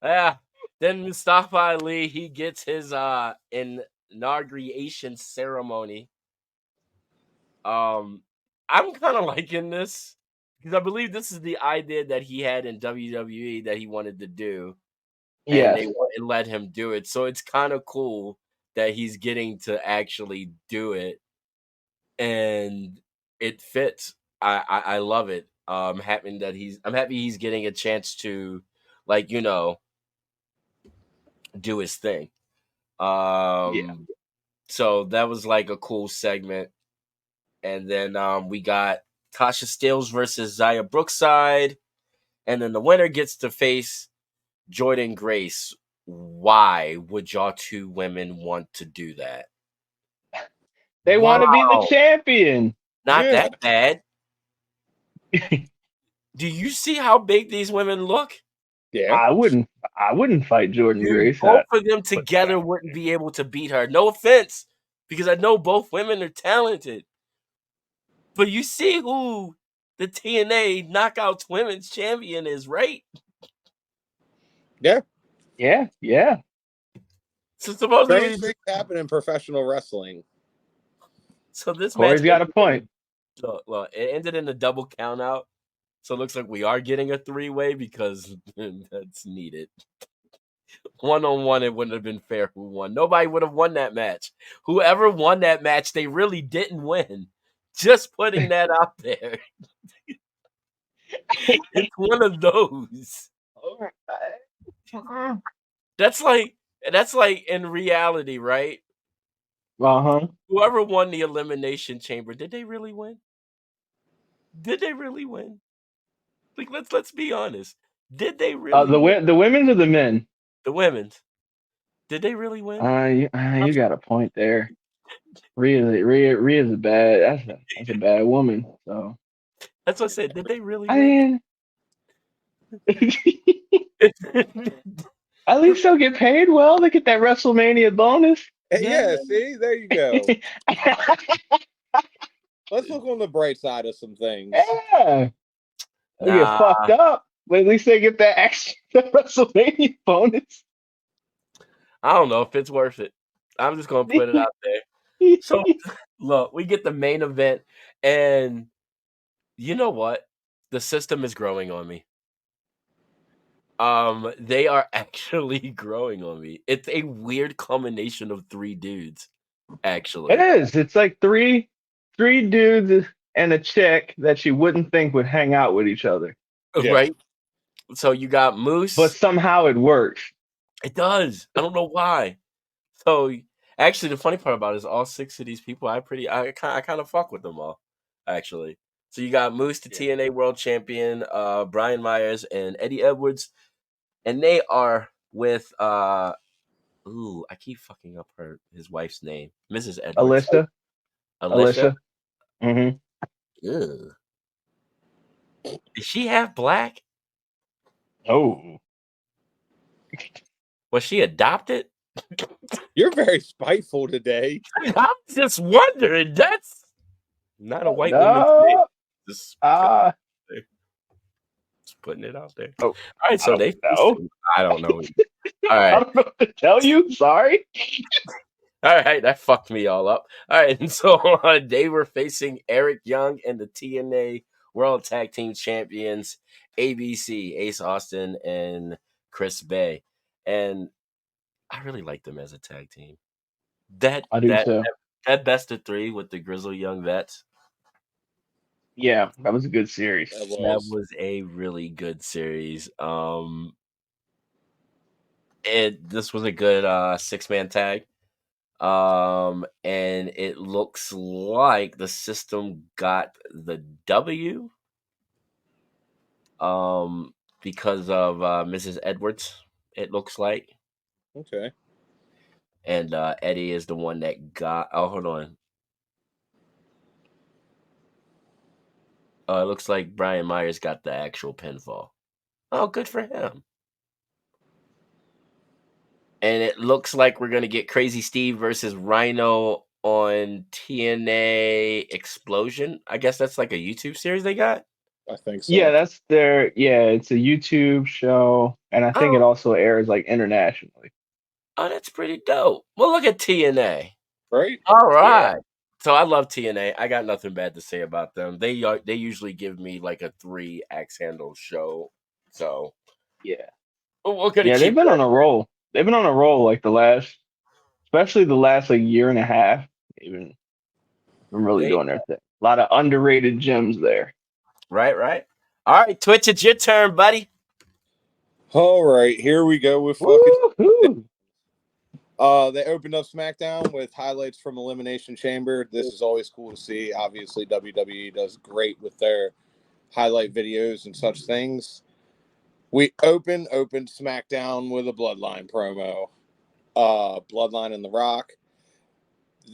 Yeah. Then Mustafa Ali, he gets his inauguration ceremony. I'm kind of liking this because I believe this is the idea that he had in WWE that he wanted to do, and yes, they let him do it. So it's kind of cool that he's getting to actually do it, and it fits. I love it. I'm happy he's getting a chance to, like, do his thing. yeah. So that was like a cool segment. And then we got Tasha Steelz versus Zaya Brookside. And then the winner gets to face Jordan Grace. Why would y'all two women want to do that? They want to be the Wow. champion. Not Yeah. that bad. Do you see how big these women look? Yeah. I wouldn't fight Jordan Dude, Grace. both of them together wouldn't be able to beat her. No offense, because I know both women are talented. But you see who the TNA Knockouts Women's Champion is, right? Yeah. Yeah. So supposedly, Strange things happen in professional wrestling. so this match Corey's got a point. well, it ended in a double count out. So it looks like we are getting a three-way because that's needed. One-on-one, it wouldn't have been fair who won. Nobody would have won that match. Whoever won that match, they really didn't win. Just putting that out there. It's one of those. That's like in reality, right? Uh-huh. Whoever won the elimination chamber, did they really win? Did they really win? Like let's be honest. Did they really win? The women's or the men? The women's. Did they really win? You got a point there. Rhea's a bad. That's a bad woman. So That's what I said. Did they really I win? mean, at least they'll get paid well. They get that WrestleMania bonus. Hey, Yeah. yeah, see, there you go. Let's look on the bright side of some things. Yeah, they get Nah, fucked up, but at least they get that extra WrestleMania bonus. I don't know if it's worth it. I'm just gonna put it out there. So look, we get the main event, and you know what? The system is growing on me. They are actually growing on me. It's a weird combination of three dudes, It actually. is. It's like three dudes and a chick that you wouldn't think would hang out with each other, Yeah. Right? So you got but Moose. somehow it works. It does. I don't know why. So actually, the funny part about it is all six of these people, I kind of fuck with them all, actually. So you got Moose, the Yeah. TNA World Champion, Brian Myers, and Eddie Edwards, and they are with I keep fucking up his wife's name, Mrs. Edwards, Alyssa. Alicia. Alyssa. Mm-hmm. Ugh. Is she half black? Oh. Was she adopted? You're very spiteful today. I'm just wondering. That's not a white woman's name. No. Just putting it out there. Oh, All right, I so don't know. I don't know. All I right. don't know what to tell you. Sorry. All right, that fucked me all up. All right, and so they were facing Eric Young and the TNA World Tag Team Champions, ABC, Ace Austin and Chris Bay. And I really liked them as a tag team. That I do that so. that best of three with the Grizzly Young Vets. Yeah, that was a good series. That was a really good series. This was a good 6-man tag. And it looks like the system got the W. because of Mrs. Edwards. It looks like, Okay. and Eddie is the one that got. Oh, hold on. It looks like Brian Myers got the actual pinfall. Oh, good for him. And it looks like we're gonna get Crazy Steve versus Rhino on TNA Explosion. I guess that's like a YouTube series they got. I think so. Yeah, that's their. Yeah, it's a YouTube show, and I think it Oh, also airs like internationally. oh, that's pretty dope. Well, look at TNA. Right? All Yeah, right. So I love TNA. I got nothing bad to say about them. They usually give me like a 3 axe handle show. So yeah, we're gonna yeah. They've keep been that. on a roll. They've been on a roll like especially the last like year and a half. They've been really They doing their thing. A lot of underrated gems there. right. All right, Twitch, it's your turn, buddy. All right, here we go with fucking. Woo-hoo. They opened up SmackDown with highlights from Elimination Chamber. This is always cool to see. Obviously, WWE does great with their highlight videos and such things. We opened SmackDown with a Bloodline promo. Bloodline and The Rock.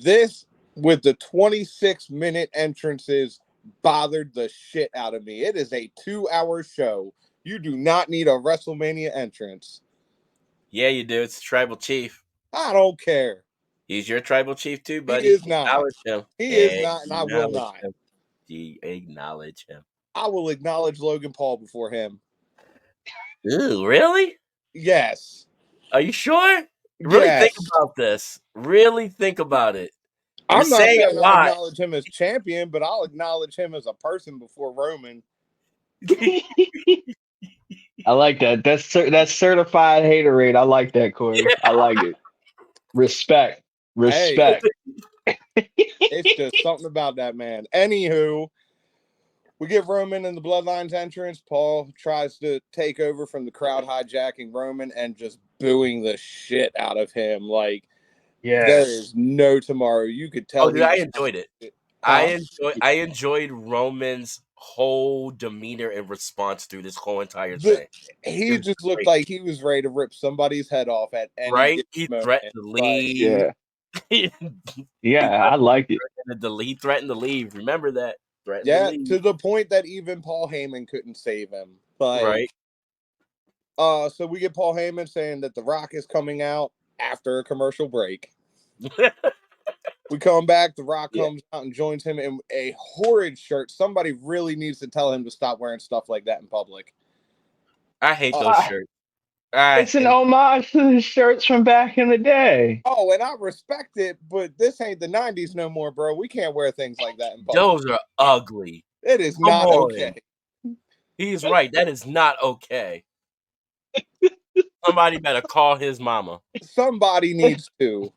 This, with the 26-minute entrances, bothered the shit out of me. It is a 2-hour show. You do not need a WrestleMania entrance. Yeah, you do. It's the tribal chief. I don't care. He's your tribal chief too, He buddy. is not. Acknowledge him. He is not, and I will Acknowledge not. him. Acknowledge him. I will acknowledge Logan Paul before him. Ooh, really? Yes. Are you sure? Really think Yes. about this. Really think about it. You're I'm not saying saying a I'll lot. acknowledge him as champion, but I'll acknowledge him as a person before Roman. I like that. That's certified haterade. I like that, Corey. I like it. Respect. Hey, Respect. it's just something about that man. Anywho, we get Roman in the Bloodlines entrance. Paul tries to take over from the crowd, hijacking Roman and just booing the shit out of him. Like, there is no tomorrow. You could tell Oh, dude, I enjoyed it. Huh? I enjoyed Roman's whole demeanor and response through this whole entire The, thing. It he was just looked great. like he was ready to rip somebody's head off at any Right? given He moment. threatened to Like, leave. Yeah. he Yeah, I like it. threatened to leave. Remember that. Threatened to yeah, leave. to the point that even Paul Heyman couldn't save him. Like, Right. so we get Paul Heyman saying that The Rock is coming out after a commercial break. We come back, The Rock Yeah. comes out and joins him in a horrid shirt. Somebody really needs to tell him to stop wearing stuff like that in public. I hate those shirts. It's an homage to the shirts from back in the day. Oh, and I respect it, but this ain't the 90s no more, bro. We can't wear things like that in public. Those are ugly. It is Come not on. okay. He's right. That is not okay. Somebody better call his mama. Somebody needs to.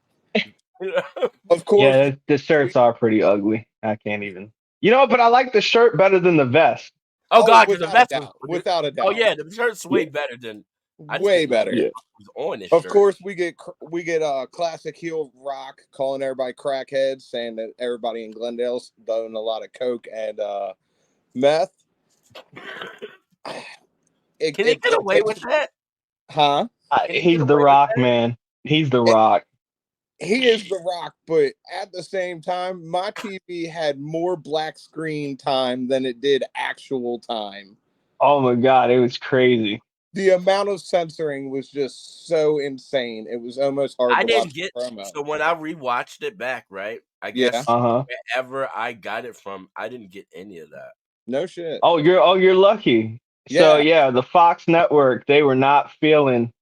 Of course. Yeah, the shirts are pretty ugly. I can't even. You know, but I like the shirt better than the vest. Oh God, because the without vest a doubt. Without a doubt. Oh yeah, the shirt's way better than. Way better. Yeah. Was on this Of shirt. course, we get classic heel Rock calling everybody crackheads, saying that everybody in Glendale's doing a lot of coke and meth. Can he get away with that? Huh? He's the Rock, man. He's the Rock. He is the Rock, but at the same time, my TV had more black screen time than it did actual time. Oh my God, it was crazy. The amount of censoring was just so insane. It was almost hard to watch the promo. So when I rewatched it back, right? I guess wherever I got it from, I didn't get any of that. No shit. Oh, you're lucky. Yeah. So yeah, the Fox network, they were not feeling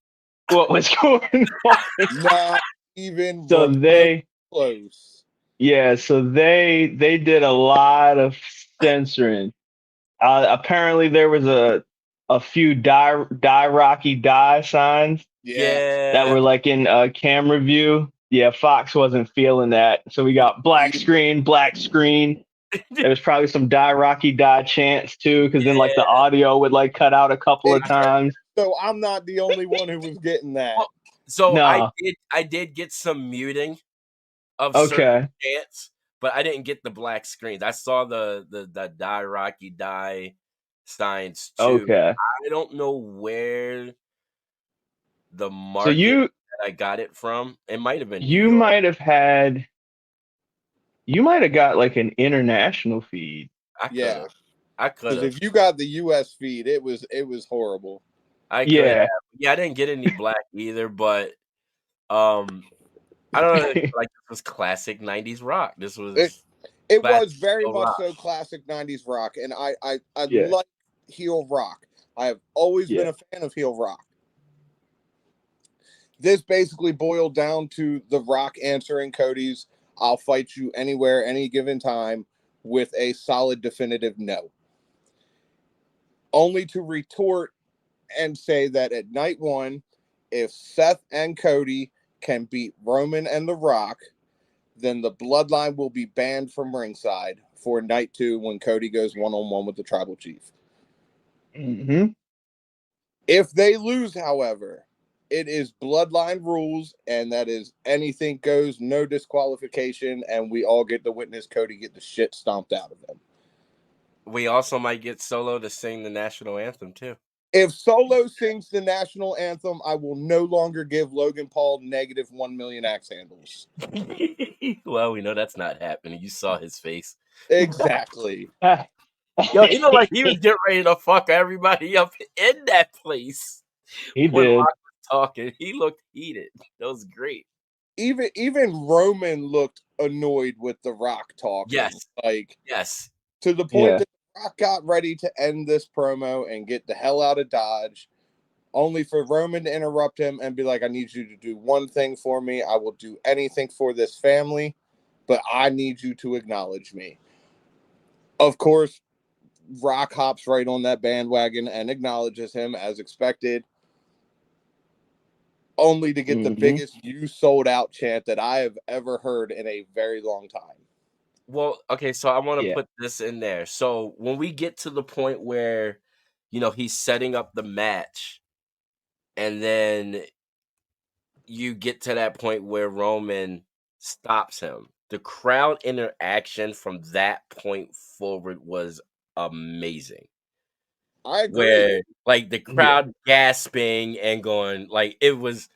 what was going on. Not even so they close. Yeah, so they did a lot of censoring. Apparently there was a few die Rocky die signs that were like in camera view. Yeah, Fox wasn't feeling that. So we got black screen. There was probably some die Rocky die chants too, because then like the audio would like cut out a couple of times. So I'm not the only one who was getting that. Well, so No. I did get some muting of certain chants, but I didn't get the black screens. I saw the die Rocky die Science 2. Okay. I don't know where the So market you that I got it from. It might have been New you York. might have got like an international feed. I could Yeah, have. I could because have. if you got the U.S. feed, it was horrible. I could have. Yeah. Yeah, I didn't get any black either, but I don't know. Like this was classic '90s rock. This was It classic was very heel much rock. so classic '90s rock, and I Yeah. like heel rock. I have always been Yeah. a fan of heel rock. This basically boiled down to The Rock answering Cody's "I'll fight you anywhere, any given time" with a solid, definitive no. Only to retort and say that at night one, if Seth and Cody can beat Roman and The Rock, then the bloodline will be banned from ringside for night two when Cody goes one-on-one with the tribal chief. Mm-hmm. If they lose, however, it is bloodline rules, and that is anything goes, no disqualification, and we all get to witness Cody get the shit stomped out of him. We also might get Solo to sing the national anthem too. If Solo sings the national anthem, I will no longer give Logan Paul negative 1 million axe handles. Well, we know that's not happening. You saw his face. Exactly. Yo, he looked like he was getting ready to fuck everybody up in that place. He When did. Rock was talking, he looked heated. That was great. Even Roman looked annoyed with The Rock talking. Yes. Like, Yes. to the point Yeah. that The Rock got ready to end this promo and get the hell out of Dodge, only for Roman to interrupt him and be like, I need you to do one thing for me. I will do anything for this family, but I need you to acknowledge me. Of course, Rock hops right on that bandwagon and acknowledges him as expected, only to get the biggest "you sold out" chant that I have ever heard in a very long time. Well, okay, so I want to Yeah. put this in there. So when we get to the point where, he's setting up the match, and then you get to that point where Roman stops him. The crowd interaction from that point forward was amazing. I agree. Where like the crowd gasping and going, like it was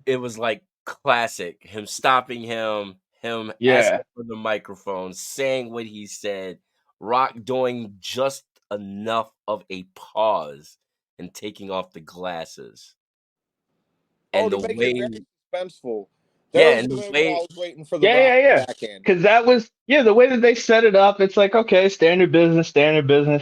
like classic. Him stopping him asking for the microphone, saying what he said, Rock doing just enough of a pause and taking off the glasses. And to the make way, it very suspenseful. yeah, That was and the the moment way, I was waiting for the Rock backhand. Because that was the way that they set it up. It's like, okay, standard business.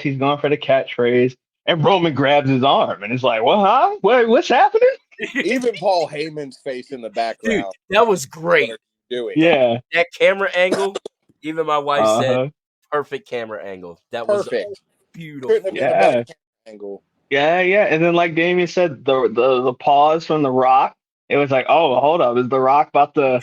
He's going for the catchphrase, and Roman grabs his arm, and it's like, well, huh? What's happening? Even Paul Heyman's face in the background. Dude, that was great. What are you doing? Yeah. That camera angle, even my wife said, Uh-huh. perfect camera angle. That Perfect. was beautiful. Couldn't have been a better camera angle. Yeah. And then, like Damian said, the pause from The Rock. It was like, oh, hold up, is The Rock about to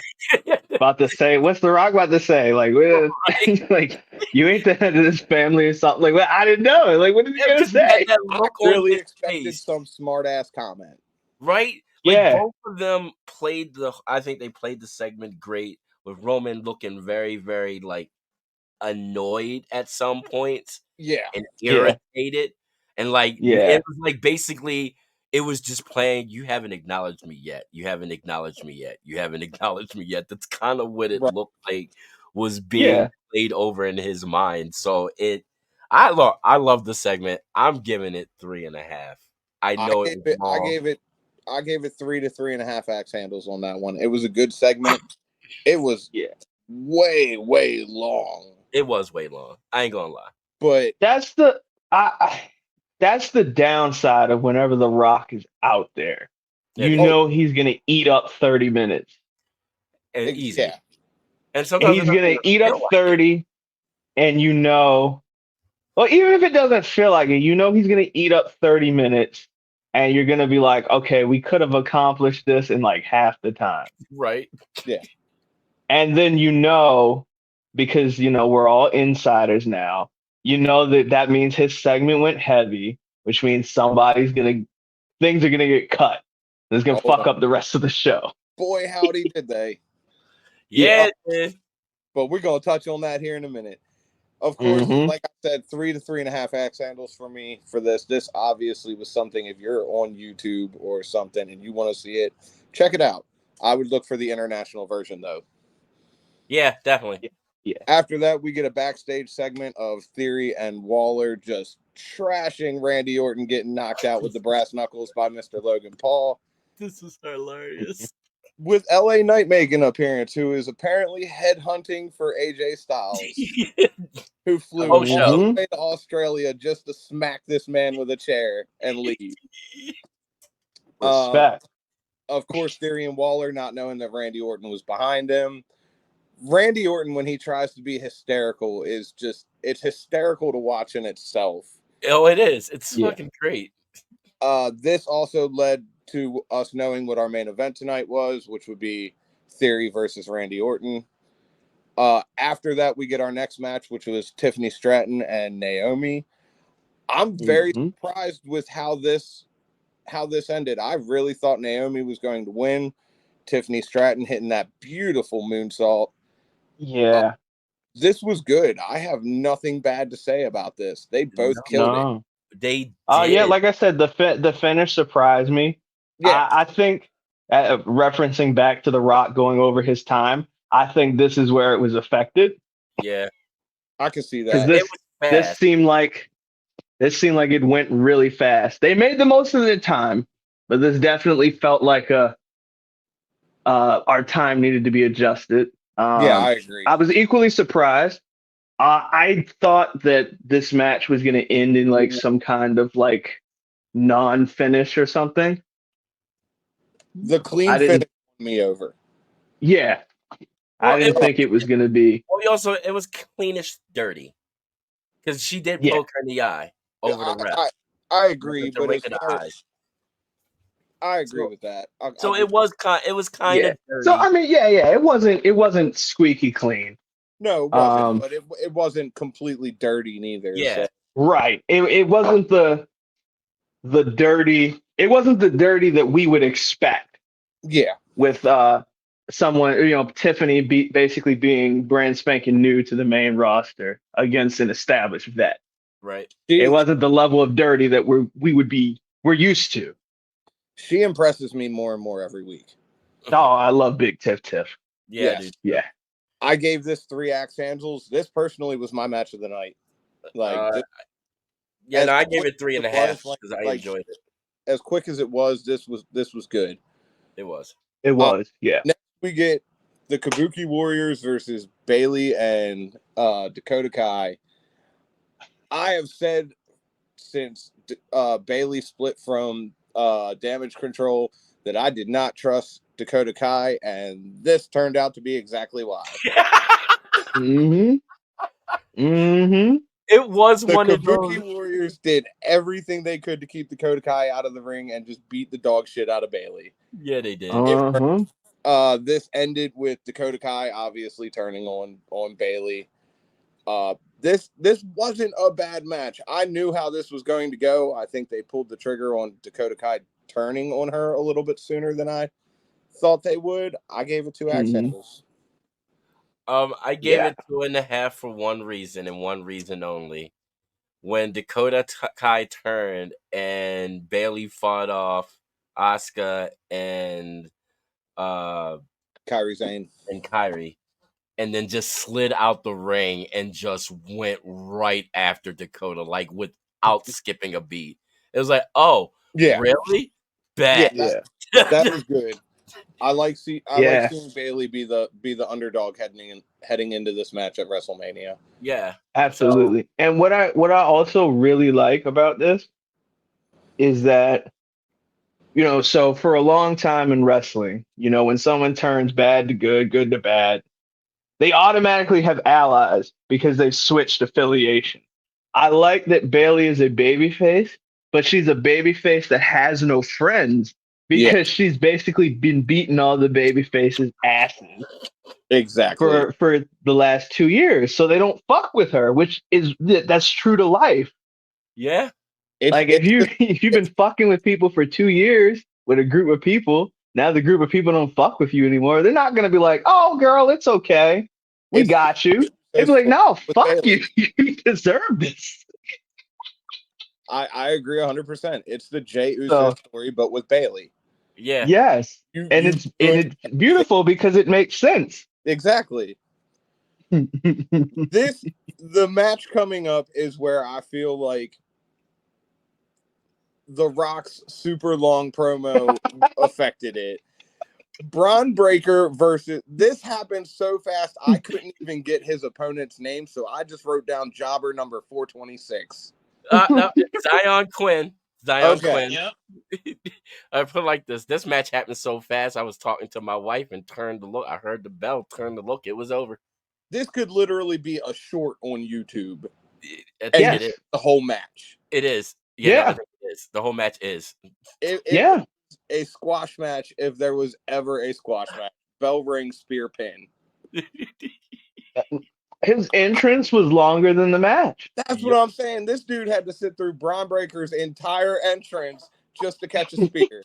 say? What's The Rock about to say? Like, Right. like you ain't the head of this family or something. Like, well, I didn't know. Like, what is he gonna say? That I look really on his expected face. some smart ass comment. Right? Like both of them I think they played the segment great, with Roman looking very, very like annoyed at some points. Yeah. And irritated. And like it was like basically it was just playing, you haven't acknowledged me yet. You haven't acknowledged me yet. You haven't acknowledged me yet. That's kind of what it looked like was being played over in his mind. So I love the segment. I'm giving it 3.5. I know it was long. I gave it 3 to 3.5 axe handles on that one. It was a good segment. It was way, way long. It was way long. I ain't gonna lie. But that's the downside of whenever The Rock is out there. You know he's gonna eat up 30 minutes. Easy. Yeah. And sometimes he's gonna eat up 30, and well, even if it doesn't feel like it, he's gonna eat up 30 minutes, and you're gonna be like, okay, we could have accomplished this in like half the time. Right. Yeah. And then because we're all insiders now, that means his segment went heavy, which means things are gonna get cut. It's gonna fuck up the rest of the show. Boy, howdy did they. Yeah. But we're gonna touch on that here in a minute. Of course, like I said, 3 to 3.5 axe handles for me for this. This obviously was something, if you're on YouTube or something and you want to see it, check it out. I would look for the international version, though. Yeah, definitely. Yeah. After that, we get a backstage segment of Theory and Waller just trashing Randy Orton getting knocked out with the brass knuckles by Mr. Logan Paul. This is hilarious. With LA Knight making an appearance, who is apparently headhunting for AJ Styles, who flew all the way to Australia just to smack this man with a chair and leave. Respect. Of course, Theory and Waller not knowing that Randy Orton was behind him. Randy Orton, when he tries to be hysterical, it's hysterical to watch in itself. Oh, it is. It's fucking great. This also led to us knowing what our main event tonight was, which would be Theory versus Randy Orton. After that, we get our next match, which was Tiffany Stratton and Naomi. I'm very surprised with how this ended. I really thought Naomi was going to win. Tiffany Stratton hitting that beautiful moonsault. Yeah. This was good. I have nothing bad to say about this. They both killed it. They did. Yeah, like I said, the finish surprised me. Yeah. I think, referencing back to The Rock going over his time, I think this is where it was affected. Yeah. I can see that. This seemed like it went really fast. They made the most of their time, but this definitely felt like our time needed to be adjusted. Yeah, I agree. I was equally surprised. I thought that this match was going to end in like some kind of like non-finish or something. The clean finish won me over. Yeah. Well, I didn't think it was going to be. Well, it was cleanish dirty. Because she did poke her in the eye over the ref. I agree, but I agree with that. It was kind of dirty. So I mean, it wasn't squeaky clean. No, it wasn't, but it wasn't completely dirty neither. Yeah. So. Right. It wasn't the dirty. It wasn't the dirty that we would expect. Yeah. With someone, Tiffany basically being brand spanking new to the main roster against an established vet. Right. It wasn't the level of dirty that we're used to. She impresses me more and more every week. Oh, I love Big Tiff. Yeah, dude. Yeah. I gave this 3 axe handles. This personally was my match of the night. I gave it 3.5 because I enjoyed it. As quick as it was, this was good. It was. Yeah. Next we get the Kabuki Warriors versus Bayley and Dakota Kai. I have said since Bayley split from Damage Control that I did not trust Dakota Kai, and this turned out to be exactly why. It was one of those. The Kabuki Warriors did everything they could to keep Dakota Kai out of the ring and just beat the dog shit out of Bayley. Yeah, they did. This ended with Dakota Kai obviously turning on Bayley. This wasn't a bad match. I knew how this was going to go. I think they pulled the trigger on Dakota Kai turning on her a little bit sooner than I thought they would. I gave it 2 axe handles. I gave it 2.5 for one reason and one reason only. When Dakota Kai turned and Bayley fought off Asuka and Kairi Sane and Kairi, and then just slid out the ring and just went right after Dakota, like without skipping a beat. It was like, oh, yeah, really? Bad. Yeah, that was good. I like seeing Bayley be the underdog heading into this match at WrestleMania. Yeah, absolutely. So, and what I also really like about this is that, so for a long time in wrestling, when someone turns bad to good, good to bad, they automatically have allies because they've switched affiliation. I like that Bayley is a babyface, but she's a babyface that has no friends because she's basically been beating all the babyfaces' asses. Exactly. For the last 2 years. So they don't fuck with her, that's true to life. Yeah. If you've been fucking with people for 2 years with a group of people, now the group of people don't fuck with you anymore. They're not going to be like, oh, girl, it's okay. We got you. It'd be like, no, with fuck Bailey. you. You deserve this. I agree 100%. It's the Jey Uso story, but with Bailey. Yeah. Yes. And it's beautiful because it makes sense. Exactly. The match coming up is where I feel like The Rock's super long promo affected it. Braun Breaker versus, this happened so fast I couldn't even get his opponent's name, so I just wrote down jobber number 426. No, Zion Quinn. Okay. Yep. I put like this. This match happened so fast. I was talking to my wife and turned to look. I heard the bell. Turned to look. It was over. This could literally be a short on YouTube. I think it is. The whole match. It is. Yeah. No, I think it is. The whole match is. Yeah. A squash match, if there was ever a squash match. Bell ring, spear pin. His entrance was longer than the match. That's what I'm saying. This dude had to sit through Braun Breaker's entire entrance just to catch a spear.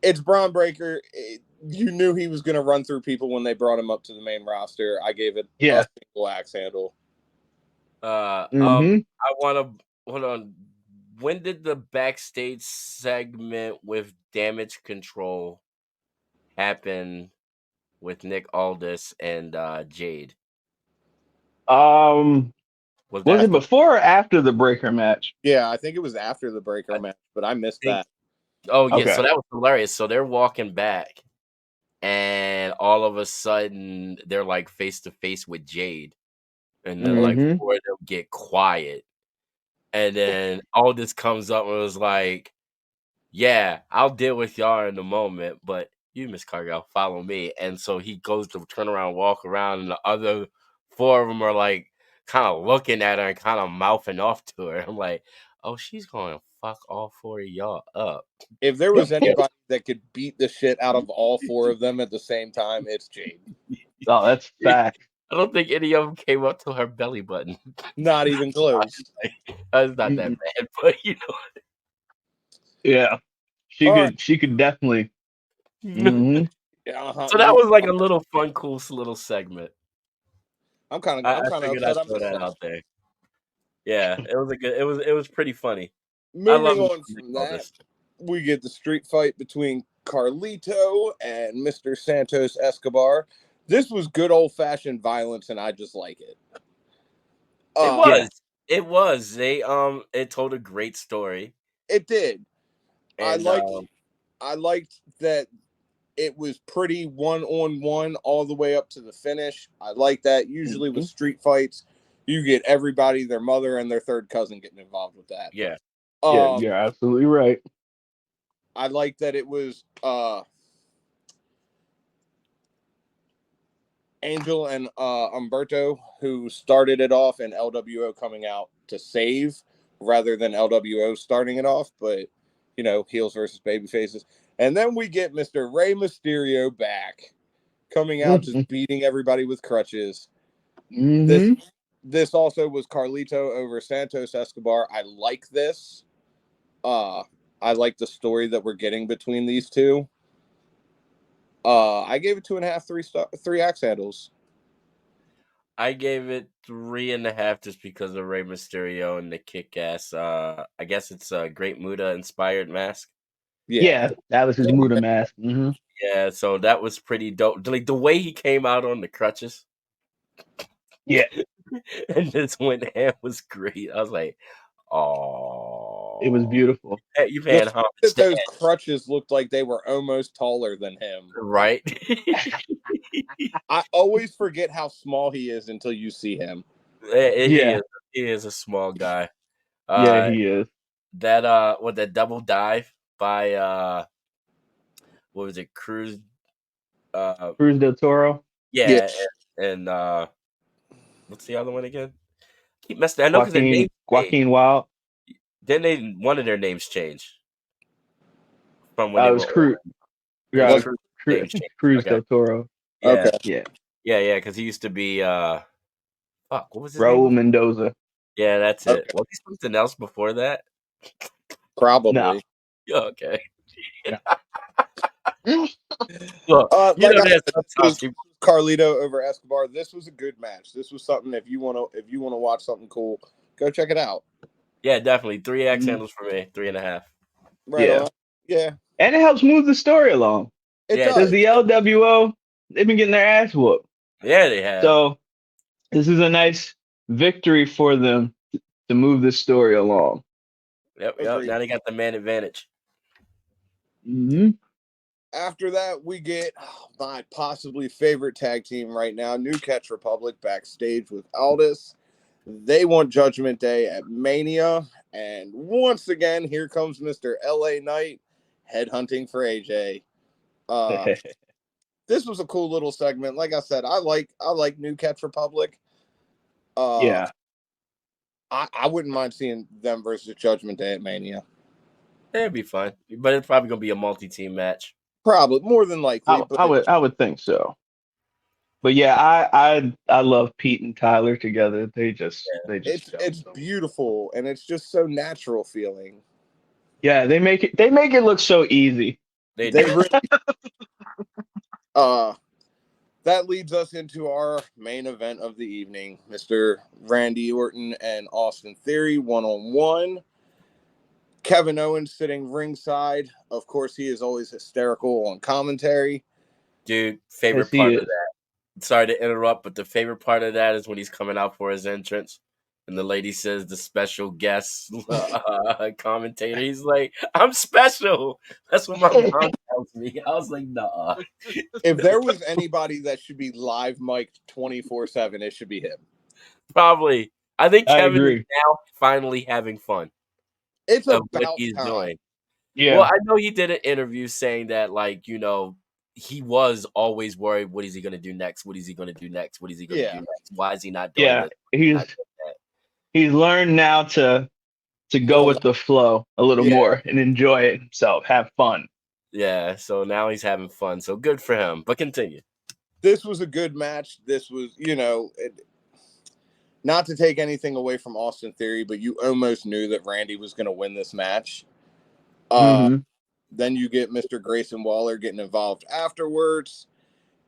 It's Braun Breaker. You knew he was going to run through people when they brought him up to the main roster. I gave it a single axe handle. I want to hold on. When did the backstage segment with Damage Control happen with Nick Aldis and Jade? Was it before or after the Breaker match? Yeah, I think it was after the Breaker match, but I missed that. Oh, yeah. Okay. So that was hilarious. So they're walking back, and all of a sudden, they're like face to face with Jade. And then, like, before they'll get quiet. And then Aldis comes up and was like, yeah, I'll deal with y'all in a moment, but you, Miss Cargill, follow me. And so he goes to turn around, walk around, and the other four of them are like kind of looking at her and kind of mouthing off to her. I'm like, oh, she's going to fuck all four of y'all up. If there was anybody that could beat the shit out of all four of them at the same time, it's Jade. Oh, that's fact. I don't think any of them came up to her belly button. Not even close. It's not that bad, but you know. Yeah, she could definitely. So that was like a little fun, cool little segment. I'm kind of upset that out there. Yeah, it was it was pretty funny. Moving on from that, we get the street fight between Carlito and Mr. Santos Escobar. This was good old-fashioned violence, and I just like it. It was. It told a great story. It did. And, I liked that it was pretty one-on-one all the way up to the finish. I like that. Usually with street fights, you get everybody, their mother, and their third cousin getting involved with that. Yeah. You're absolutely right. I like that it was Angel and Humberto who started it off, and LWO coming out to save rather than LWO starting it off. But, you know, heels versus baby faces. And then we get Mr. Rey Mysterio back, coming out just beating everybody with crutches. This also was Carlito over Santos Escobar. I like this. I like the story that we're getting between these two. I gave it 2.5, 3 axe handles. I gave it 3.5 just because of Rey Mysterio and the kick-ass. I guess it's a Great Muta inspired mask. Yeah, that was his Muta mask. Yeah, so that was pretty dope. Like the way he came out on the crutches. Yeah. And this one hand was great. I was like, oh. It was beautiful. Hey, you've had those crutches looked like they were almost taller than him. Right? I always forget how small he is until you see him. He is a small guy. Yeah, he is. That double dive by what was it, Cruz del Toro? Yeah. And what's the other one again? Keep messed up. I know because their name Joaquin Wild. Then one of their names changed from when it was Cruz. Yeah, Cruz del Toro. Yeah. Okay. Yeah, because he used to be what was his Raul name? Mendoza. Yeah, that's it. Was he something else before that? Probably. No. Yeah, okay. Look, you Like know I there's said, some this top was people. Carlito over Escobar. This was a good match. This was something if you want to watch something cool, go check it out. Yeah, definitely 3X handles for me, 3.5. Right Yeah. on. Yeah, And it helps move the story along. it Yeah, Because does. the LWO, they've been getting their ass whooped. yeah, they have. So this is a nice victory for them to move this story along. Yep. Agreed. Now they got the man advantage. Mm-hmm. After that, we get my possibly favorite tag team right now, New Catch Republic, backstage with Aldis. They want Judgment Day at Mania. And once again, here comes Mr. LA Knight headhunting for AJ. This was a cool little segment. Like I said, I like New Catch Republic. Uh, Yeah. I wouldn't mind seeing them versus Judgment Day at Mania. It'd be fun, but it's probably gonna be a multi-team match. Probably more than likely, but I would think so. But yeah, I love Pete and Tyler together. They just gel it's so well. beautiful and it's just so natural feeling. Yeah, they make it look so easy. They They do. really that leads us into our main event of the evening, Mr. Randy Orton and Austin Theory one-on-one. Kevin Owens sitting ringside. Of course, he is always hysterical on commentary. Dude, Yes, favorite he part of is. that. Sorry to interrupt, but the favorite part of that is when he's coming out for his entrance. And the lady says the special guest commentator. He's like, I'm special. That's what my mom tells me. I was like, nah. If there was anybody that should be live mic'd 24/7, it should be him. Probably. I think I Kevin is agree. now finally having fun It's of what about he's time. doing. Well, Yeah. I know he did an interview saying that, like, he was always worried. What is he going to do next? What is he going to do next? What is he going to do Yeah. next? Why is he not doing Yeah. this? Why is he not doing that? He's learned now to go Relax. with the flow a little Yeah. more and enjoy it himself, have fun. Yeah, so now he's having fun. So good for him. But continue. This was a good match. This was, not to take anything away from Austin Theory, but you almost knew that Randy was going to win this match. Mm-hmm. Then you get Mr. Grayson Waller getting involved afterwards.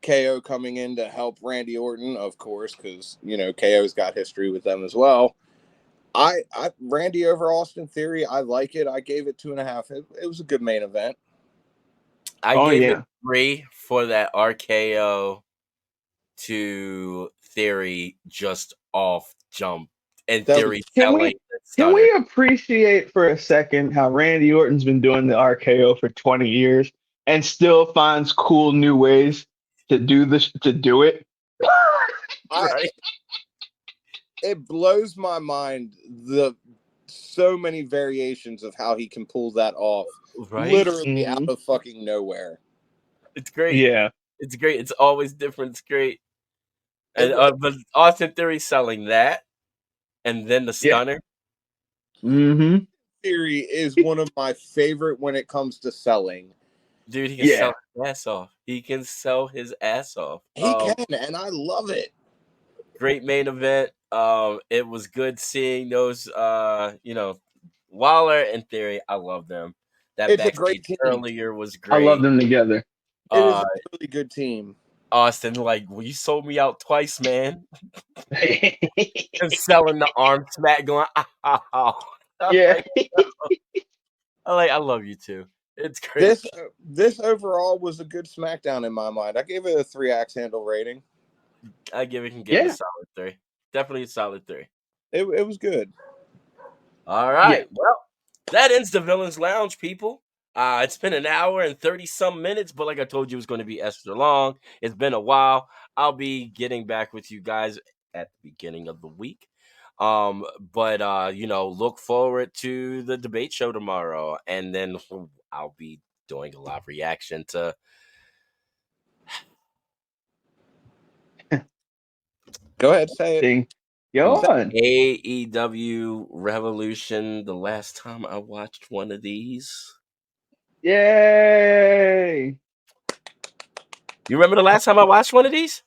KO coming in to help Randy Orton, of course, because KO's got history with them as well. I Randy over Austin Theory, I like it. I gave it 2.5. It was a good main event. I Oh gave it yeah. 3 for that RKO to Theory just off jump. And That Theory was selling the Can stunner. we appreciate for a second how Randy Orton's been doing the RKO for 20 years and still finds cool new ways to do it? Right? It blows my mind the so many variations of how he can pull that off, Right? literally out Mm-hmm. of fucking nowhere. It's great. Yeah. It's great. It's always different. It's great. And And but Austin Theory selling that and then the Yeah. stunner. Mm-hmm. Theory is one of my favorite when it comes to selling. Dude, he can Yeah. sell his ass off. He can sell his ass off. He can, and I love it. Great main event. It was good seeing those Waller and Theory. I love them. That It's a great backstage team. earlier was I love great. them together. It is Uh a really good team. Austin, like, well, you sold me out twice, man. And selling the arm smack going, I'm Yeah. like, I love you too. It's great. This overall was a good SmackDown in my mind. I gave it a 3 axe handle rating. I can give it a Yeah. solid 3. Definitely a solid 3. It was good. All Yeah. right. Well, that ends the Villains Lounge, people. It's been an hour and 30 some minutes, but like I told you, it was going to be extra long. It's been a while. I'll be getting back with you guys at the beginning of the week. But look forward to the debate show tomorrow, and then I'll be doing a live reaction to Go ahead, say it. Thing. Go on. AEW Revolution. The last time I watched one of these. Yay. You remember the last time I watched one of these?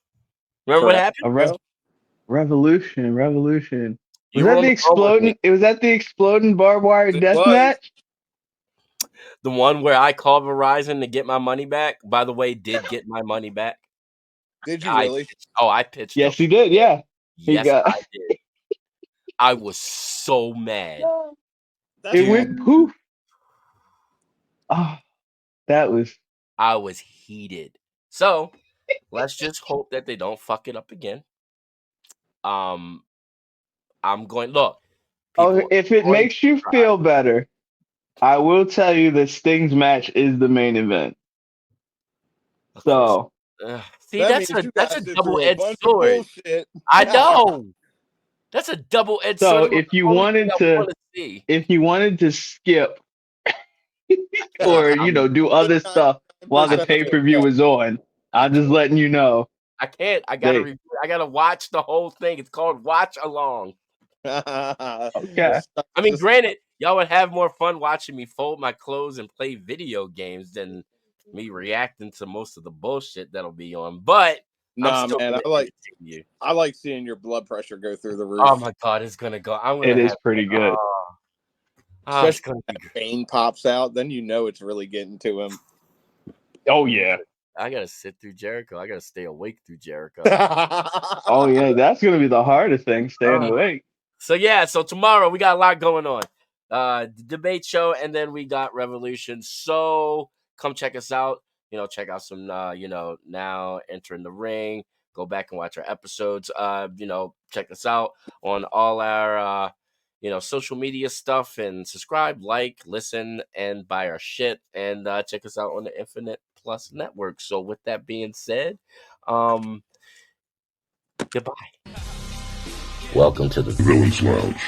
Remember what Forever happened? ago. Revolution. Was You were that on the the phone with me. exploding? Was that the exploding barbed wire It death was. match? The one where I called Verizon to get my money back, by the way, did get my money back. Did you really? I pitched Yes, them. he did. Yeah. Yes, I did. I was so mad. It went poof. Oh, that was. I was heated. So let's just hope that they don't fuck it up again. I'm going. Look. Oh, if it makes you feel better, I will tell you that Sting's match is the main event. So, see, that's a double-edged sword. I know. That's a double-edged sword. So if you wanted to skip or do other stuff while the pay-per-view is on, I'm just letting you know. I can't. I gotta watch the whole thing. It's called Watch Along. Okay. I mean, granted, y'all would have more fun watching me fold my clothes and play video games than me reacting to most of the bullshit that'll be on. But nah, man, I like seeing your blood pressure go through the roof. Oh my god, it's gonna go. It is pretty good. It's gonna be good. Vein pops out, then it's really getting to him. Oh yeah. I gotta sit through Jericho. I gotta stay awake through Jericho. Oh yeah, that's gonna be the hardest thing, staying awake. So tomorrow we got a lot going on. The debate show, and then we got Revolution. So come check us out. Check out some now entering the ring. Go back and watch our episodes. Check us out on all our social media stuff, and subscribe, like, listen, and buy our shit, and check us out on the Infinite Plus network. So with that being said, goodbye. Welcome to the Villains Lounge.